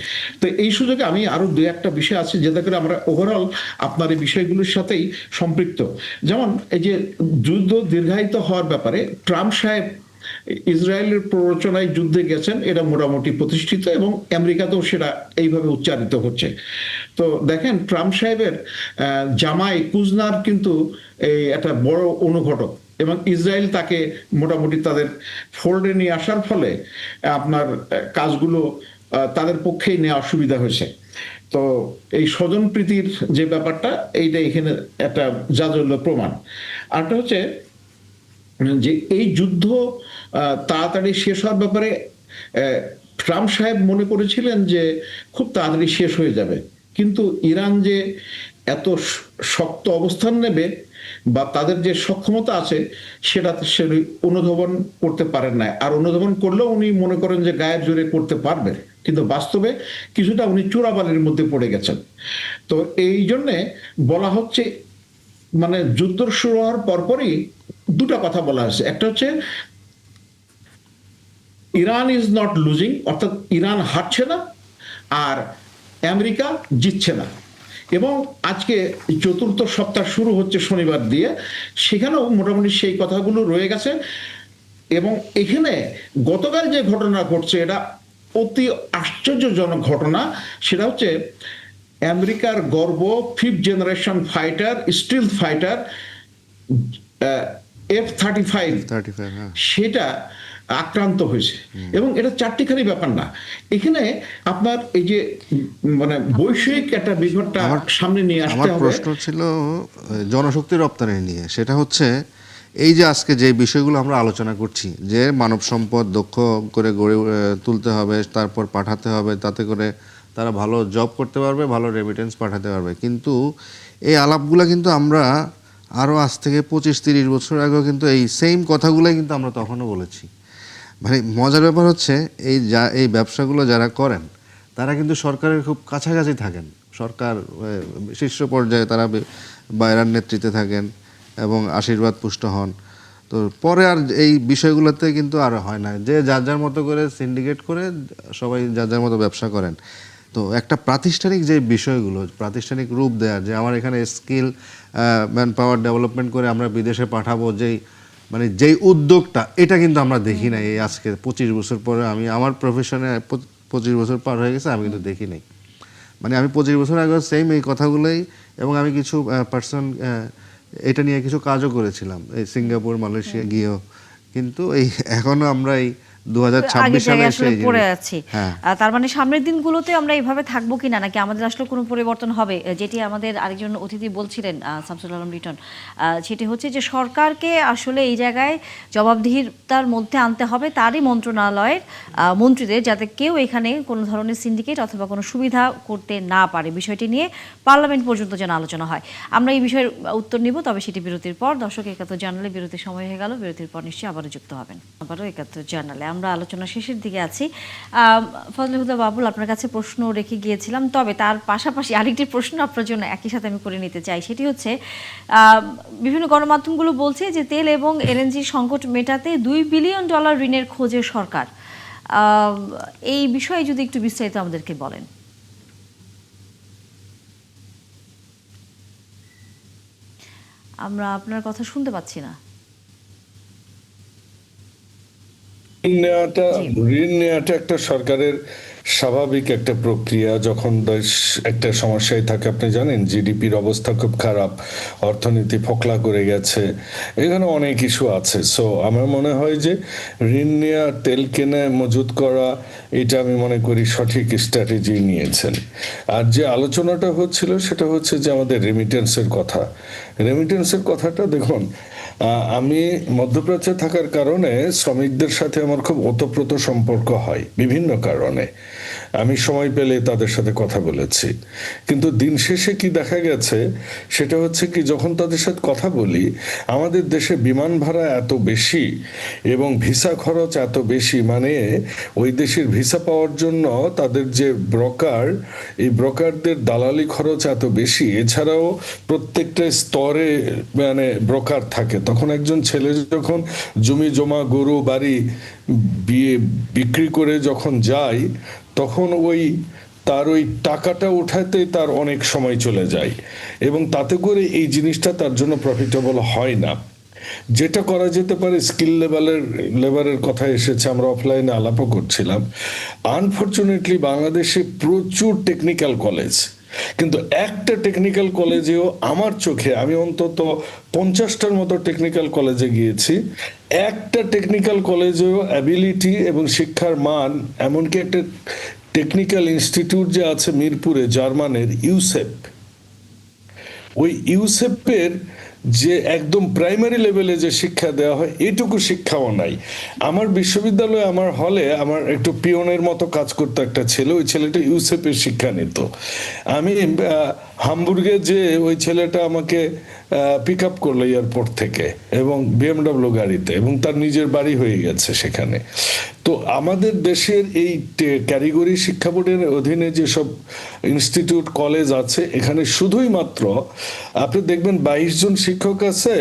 S5: তো এই সুযোগে আমি আরো 2-1টা বিষয় আছে যেটা করে আমরা ওভারঅল আপনার এই বিষয়গুলোর সাথেই সম্পৃক্ত। যেমন এই যে যুদ্ধ দীর্ঘায়িত হওয়ার ব্যাপারে ট্রাম্প সাহেব ইসরায়েলের প্ররোচনায় যুদ্ধে গেছেন, এটা মোটামুটি প্রতিষ্ঠিত এবং আমেরিকাতেও সেটা এইভাবে উচ্চারিত হচ্ছে। তো দেখেন ট্রাম্প সাহেবের জামাই কুজনার কিন্তু এই একটা বড় অনুঘটক, এবং ইসরায়েল তাকে মোটামুটি তাদের ফোল্ডে নিয়ে আসার ফলে আপনার কাজগুলো তাদের পক্ষেই নেওয়া সুবিধা হয়েছে। তো এই স্বজনপ্রীতির যে ব্যাপারটা, এইটা এখানে একটা জাজল্য প্রমাণ। আরটা হচ্ছে যে এই যুদ্ধ তাড়াতাড়ি শেষ হওয়ার ব্যাপারে ট্রাম্প সাহেব মনে করেছিলেন যে খুব তাড়াতাড়ি শেষ হয়ে যাবে, কিন্তু ইরান যে এত শক্ত অবস্থান নেবে বা তাদের যে সক্ষমতা আছে সেটা সে অনুধাবন করতে পারেন না। আর অনুধাবন করলেও উনি মনে করেন যে গায়ের জোরে করতে পারবেন, কিন্তু বাস্তবে কিছুটা উনি চূড়াবালির মধ্যে পড়ে গেছেন। তো এই জন্যে বলা হচ্ছে, মানে যুদ্ধ শুরু হওয়ার পরপরই 2টা কথা বলা হয়েছে। একটা হচ্ছে ইরান ইজ নট লুজিং, অর্থাৎ ইরান হারছে না আর আমেরিকা জিতছে না। এবং আজকে 4র্থ সপ্তাহ শুরু হচ্ছে শনিবার দিয়ে, সেখানেও মোটামুটি সেই কথাগুলো রয়ে গেছে। এবং এখানে গতকাল যে ঘটনা ঘটছে এটা অতি আশ্চর্যজনক ঘটনা। সেটা হচ্ছে আমেরিকার গর্ব 5th generation fighter, স্টিলথ fighter F-35 সেটা আক্রান্ত হয়েছে। এবং এটা চারটিখানি ব্যাপার না, এখানে আপনার এই যে মানে বৈষয়িক একটা বিপদটা সামনে নিয়ে আসতে হবে।
S2: আমার প্রশ্ন ছিল জনশক্তি রপ্তানি নিয়ে। সেটা হচ্ছে এই যে আজকে যে বিষয়গুলো আমরা আলোচনা করছি, যে মানব সম্পদ দক্ষ করে গড়ে তুলতে হবে, তারপর পাঠাতে হবে, তাতে করে তারা ভালো জব করতে পারবে, ভালো রেমিটেন্স পাঠাতে পারবে। কিন্তু এই আলাপগুলো কিন্তু আমরা আরও আজ থেকে 25-30 বছর আগেও কিন্তু এই সেম কথাগুলোই কিন্তু আমরা তখনও বলেছি। মানে মজার ব্যাপার হচ্ছে এই ব্যবসাগুলো যারা করেন তারা কিন্তু সরকারের খুব কাছাকাছি থাকেন, সরকার শীর্ষ পর্যায়ে তারা বাইরের নেতৃত্বে থাকেন এবং আশীর্বাদ পুষ্ট হন। তো পরে আর এই বিষয়গুলোতে কিন্তু আর হয় না, যে যার যার মতো করে সিন্ডিকেট করে সবাই যার যার মতো ব্যবসা করেন। তো একটা প্রাতিষ্ঠানিক যে বিষয়গুলো, প্রাতিষ্ঠানিক রূপ দেওয়ার, যে আমার এখানে স্কিল ম্যান পাওয়ার ডেভেলপমেন্ট করে আমরা বিদেশে পাঠাবো, যেই উদ্যোগটা, এটা কিন্তু আমরা দেখি নাই। এই আজকে 25 বছর পরে, আমি আমার প্রফেশনে 25 বছর পার হয়ে গেছে, আমি কিন্তু দেখি নাই। মানে আমি 25 বছর আগে সেম এই কথাগুলোই, এবং আমি কিছু এটা নিয়ে কিছু কাজও করেছিলাম এই সিঙ্গাপুর মালয়েশিয়া গিয়েও। কিন্তু এখনো আমরা এই 2026 সালে এসে
S1: পড়ে আছি। তার মানে সামনের দিনগুলোতে আমরা এইভাবে থাকবো কিনা, নাকি আমাদের আসলে কোনো পরিবর্তন হবে? যেটি আমাদের আরেকজন অতিথি বলছিলেন, শামসুল আলম লিটন, সেটি হচ্ছে যে সরকারকে আসলে এই জায়গায় জবাবদিহিতার মধ্যে আনতে হবে তারই মন্ত্রণালয়ের মন্ত্রীদের, যাতে কেউ এখানে কোনো ধরনের সিন্ডিকেট অথবা কোনো সুবিধা করতে না পারে। বিষয়টি নিয়ে পার্লামেন্ট পর্যন্ত যেন আলোচনা হয়। আমরা এই বিষয়ের উত্তর নিব, তবে সেটি বিরতির পর। দর্শক, 71 জার্নালে বিরতির সময় হয়ে গেল। বিরতির পর নিশ্চয়ই আবারও যুক্ত হবেন, আবারও 71 জার্নালে। আমরা আলোচনা শেষের দিকে আছি। ফজলে হুদা বাবুল, আপনার কাছে প্রশ্ন রেখে গিয়েছিলাম, তবে তার পাশাপাশি আরেকটি প্রশ্ন আপনার জন্য একই সাথে আমি করে নিতে চাই। সেটি হচ্ছে, বিভিন্ন গণমাধ্যমগুলো বলছে যে তেল এবং এলএনজি সংকট মেটাতে $2 বিলিয়ন ঋণের খোঁজে সরকার। এই বিষয়ে যদি একটু বিস্তারিত আমাদেরকে বলেন। আমরা আপনার কথা শুনতে পাচ্ছি না।
S6: ঋণ নেওয়াটা একটা সরকারের স্বাভাবিক একটা প্রক্রিয়া। যখন দেশ একটা সমস্যায় থাকে, আপনি জানেন জিডিপির অবস্থা খুব খারাপ, অর্থনীতি ফোকলা করে গেছে, এখানে অনেক ইস্যু আছে। সো আমার মনে হয় যে ঋণ নেওয়া, তেল কেনা, মজুত করা, এটা আমি মনে করি সঠিক স্ট্র্যাটেজি নিয়েছেন। আর যে আলোচনাটা হচ্ছিল সেটা হচ্ছে যে আমাদের রেমিটেন্সের কথা। রেমিটেন্সের কথাটা দেখুন, আমি মধ্যপ্রাচ্যে থাকার কারণে শ্রমিকদের সাথে আমার খুব ওতপ্রোত সম্পর্ক হয় বিভিন্ন কারণে। আমি সময় পেলে তাদের সাথে কথা বলেছি, কিন্তু দিন শেষে কি দেখা গেছে সেটা হচ্ছে কি, যখন তাদের সাথে কথা বলি, আমাদের দেশে বিমান ভাড়া এত বেশি এবং ভিসা খরচ এত বেশি, মানে ওই দেশের ভিসা পাওয়ার জন্য তাদের যে ব্রোকার, এই ব্রোকারদের দালালি খরচ এত বেশি। এছাড়াও প্রত্যেকটা স্তরে মানে ব্রোকার থাকে। তখন একজন ছেলে যখন জমি জমা, গরু বাড়ি বিক্রি করে যখন যায়, তখন তার ওই টাকাটা উঠাতে তার অনেক সময় চলে যায় এবং তাতে করে এই জিনিসটা তার জন্য প্রফিটেবল হয় না। যেটা করা যেতে পারে, স্কিল লেবারের কথা এসেছে, আমরা অফলাইনে আলাপও করছিলাম। আনফরচুনেটলি বাংলাদেশে প্রচুর টেকনিক্যাল কলেজ, কিন্তু একটা টেকনিক্যাল কলেজেও আমার চোখে, আমি অন্তত 50টার মতো টেকনিক্যাল কলেজে গিয়েছি, একটা টেকনিক্যাল কলেজেও অ্যাবিলিটি এবং শিক্ষার মান, এমনকি একটা টেকনিক্যাল ইনস্টিটিউট যে আছে মিরপুরে জার্মানের, ইউসেপ, ওই ইউসেপের যে একদম প্রাইমারি লেভেলে যে শিক্ষা দেওয়া হয়, এইটুকু শিক্ষাও নাই। আমার বিশ্ববিদ্যালয়ে, আমার হলে, আমার একটু পিয়নের মতো কাজ করতো একটা ছেলে, ওই ছেলেটা ইউসেপের শিক্ষা নিত। আমি হামবুর্গে যে ওই ছেলেটা আমাকে পিক আপ করলো এয়ারপোর্ট থেকে, এবং বিএমডব্লিউ গাড়িতে, এবং তার নিজের বাড়ি হয়ে গেছে সেখানে। তো আমাদের দেশের এই ক্যারিগরি শিক্ষা বোর্ডের অধীনে যেসব ইনস্টিটিউট কলেজ আছে, এখানে শুধুই মাত্র আপনি দেখবেন 22 জন শিক্ষক আছে,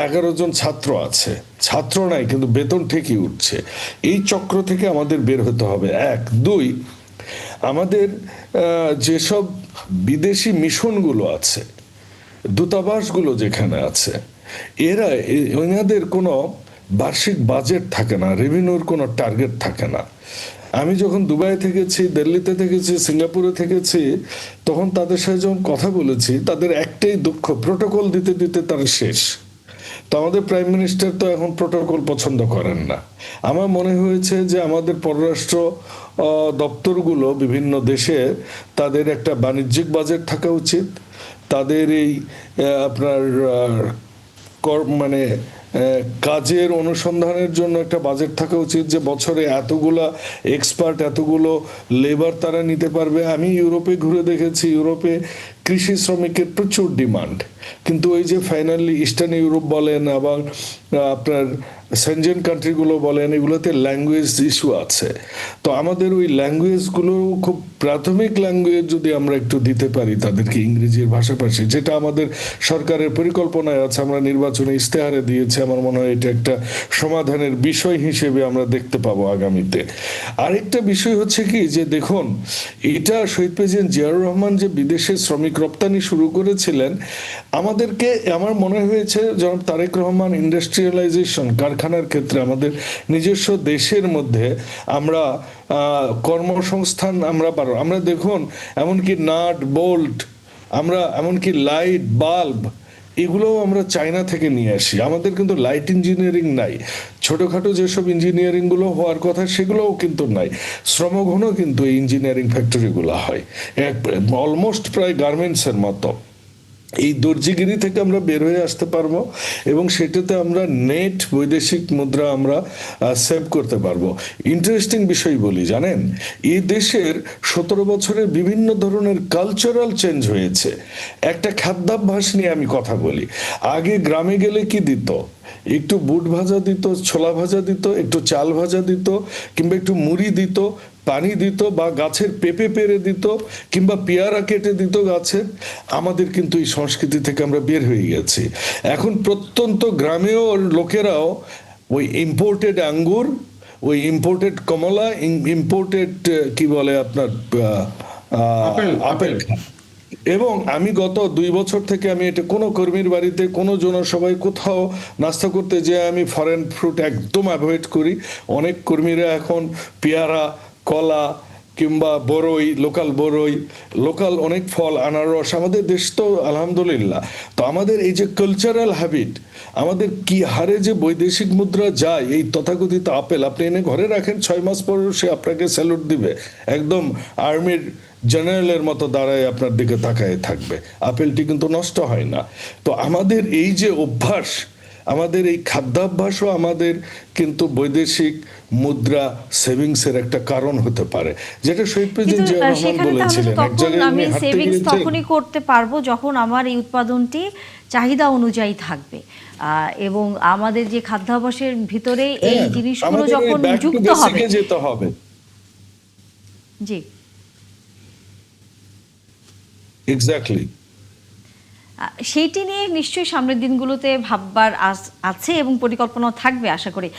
S6: 11 জন ছাত্র আছে। ছাত্র নাই, কিন্তু বেতন ঠিকই উঠছে। এই চক্র থেকে আমাদের বের হতে হবে। 1, 2, আমাদের যেসব বিদেশি মিশনগুলো আছে, দূতাবাসগুলো যেখানে আছে, এনাদের কোনো বার্ষিক বাজেট থাকে না, রেভিনিউর কোনো টার্গেট থাকে না। আমি যখন দুবাই থেকেছি, দিল্লিতে থেকেছি, সিঙ্গাপুরে থেকেছি, তখন তাদের সাথে যখন কথা বলেছি, তাদের একটাই দুঃখ, প্রোটোকল দিতে দিতে তারা শেষ। তো আমাদের প্রাইম মিনিস্টার তো এখন প্রোটোকল পছন্দ করেন না। আমার মনে হয়েছে যে আমাদের পররাষ্ট্র দপ্তরগুলো বিভিন্ন দেশে, তাদের একটা বাণিজ্যিক বাজেট থাকা উচিত। তাদের এই আপনার মানে কাজের অনুসন্ধানের জন্য একটা বাজেট থাকা উচিত, যে বছরে এতগুলা এক্সপার্ট, এতগুলো লেবার তারা নিতে পারবে। আমি ইউরোপে ঘুরে দেখেছি, ইউরোপে কৃষি শ্রমিকের প্রচুর ডিমান্ড, কিন্তু ওই যে ফাইনালি ইস্টার্ন ইউরোপ বলেন, আবার আপনার সেনজেন কান্ট্রিগুলো বলেন, এগুলোতে ল্যাঙ্গুয়েজ ইস্যু আছে। তো আমাদের ওই ল্যাঙ্গুয়েজগুলো, খুব প্রাথমিক ল্যাঙ্গুয়েজ যদি আমরা একটু দিতে পারি তাদেরকে, ইংরেজির ভাষাভাষী, যেটা আমাদের সরকারের পরিকল্পনায় আছে, আমরা নির্বাচনে ইশতেহারে দিয়েছি, আমার মনে হয় এটা একটা সমাধানের বিষয় হিসেবে আমরা দেখতে পাবো আগামীতে। আরেকটা বিষয় হচ্ছে কি, যে দেখুন, এটা শহীদ প্রেসিডেন্ট জিয়াউর রহমান যে বিদেশে শ্রমিক রপ্তানি শুরু করেছিলেন, আমাদেরকে, আমার মনে হয়েছে জনাব তারেক রহমান ইন্ডাস্ট্রিয়ালাইজেশন, কারখানার ক্ষেত্রে আমাদের নিজস্ব দেশের মধ্যে আমরা কর্মসংস্থান আমরা দেখুন, এমনকি নাট বোল্ট, আমরা এমনকি লাইট বাল্ব, এগুলোও আমরা চায়না থেকে নিয়ে আসি। আমাদের কিন্তু লাইট ইঞ্জিনিয়ারিং নাই, ছোটখাটো যেসব ইঞ্জিনিয়ারিং গুলো হওয়ার কথা সেগুলোও কিন্তু নাই। শ্রমঘন কিন্তু এই ইঞ্জিনিয়ারিং ফ্যাক্টরিগুলো হয়, অলমোস্ট প্রায় গার্মেন্টসের মতো। এই দর্জিগিরি থেকে আমরা বের হয়ে আসতে পারবো, এবং সেটাতে আমরা নেট বৈদেশিক মুদ্রা আমরা সেভ করতে পারবো। ইন্টারেস্টিং বিষয় বলি, জানেন, এই দেশের 17 বছরে বিভিন্ন ধরনের কালচারাল চেঞ্জ হয়েছে। একটা খাদ্যাভ্যাস নিয়ে আমি কথা বলি। আগে গ্রামে গেলে কি দিত, একটু বুট ভাজা দিত, ছোলা ভাজা দিত, একটু চাল ভাজা দিত, কিংবা একটু মুড়ি দিত, পানি দিত, বা গাছের পেঁপে পেরে দিত, কিংবা পেয়ারা কেটে দিত গাছের। আমাদের কিন্তু এই সংস্কৃতি থেকে আমরা বের হয়ে গেছি। এখন প্রত্যন্ত গ্রামেও লোকেরাও ওই ইম্পোর্টেড আঙ্গুর, ওই ইম্পোর্টেড কমলা, ইম্পোর্টেড কি বলে আপনার আপেল খায়। এবং আমি গত 2 বছর থেকে আমি এটা কোনো কর্মীর বাড়িতে, কোনো জনসভায়, কোথাও নাস্তা করতে যেয়ে আমি ফরেন ফ্রুট একদম অ্যাভয়েড করি। অনেক কর্মীরা এখন পেয়ারা, কলা, কিংবা বড়ই, লোকাল অনেক ফল, আনারস। আমাদের দেশ তো আলহামদুলিল্লাহ। তো আমাদের এই যে কালচারাল হ্যাবিট, আমাদের কি হারে যে বৈদেশিক মুদ্রা যায়, এই তথাকথিত আপেল আপনি এনে ঘরে রাখেন, 6 মাস পরেও সে আপনাকে স্যালুট দিবে, একদম আর্মির জেনারেলের মতো দাঁড়ায় আপনার দিকে তাকায় থাকবে। আপেলটি কিন্তু নষ্ট হয় না। তো আমাদের এই যে অভ্যাস, আমাদের এই খাদ্যাভ্যাসও আমাদের কিন্তু বৈদেশিক মুদ্রা সেভিংসের একটা কারণ হতে পারে, যেটা শহীদ প্রেসিডেন্ট
S1: কিন্তু
S6: জিয়া রহমান
S1: সেখানে তাহলে
S6: বলেছিলেন।
S1: তো
S6: এক
S1: তখন
S6: জায়গায়
S1: আমি
S6: উনি হাঁটতে
S1: সেভিংস
S6: গিয়েছেন,
S1: তখনই করতে পারবো যখন আমার এই উৎপাদনটি চাহিদা অনুযায়ী থাকবে, এবং আমাদের যে খাদ্যাভ্যাসের ভিতরে এই
S6: হ্যাঁ,
S1: জিনিসগুলো
S6: আমাদের
S1: যখন
S6: ব্যাক টু
S1: যুক্ত হবে।
S6: বেসিকে যেতে হবে।
S1: জি,
S6: এক্স্যাক্টলি।
S1: সেইটি নিয়ে নিশ্চয়ই সামনের দিনগুলোতে ভাববার আছে এবং পরিকল্পনাও থাকবে আশা করি।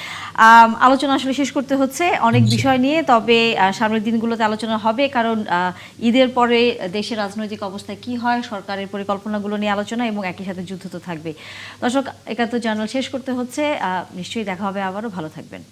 S1: আলোচনা আসলে শেষ করতে হচ্ছে অনেক বিষয় নিয়ে, তবে সামনের দিনগুলোতে আলোচনা হবে, কারণ ঈদের পরে দেশের রাজনৈতিক অবস্থা কি হয়, সরকারের পরিকল্পনাগুলো নিয়ে আলোচনা, এবং একই সাথে যুদ্ধ তো থাকবে। দর্শক, ৭১ জার্নাল শেষ করতে হচ্ছে। নিশ্চয়ই দেখা হবে আবারও, ভালো থাকবেন।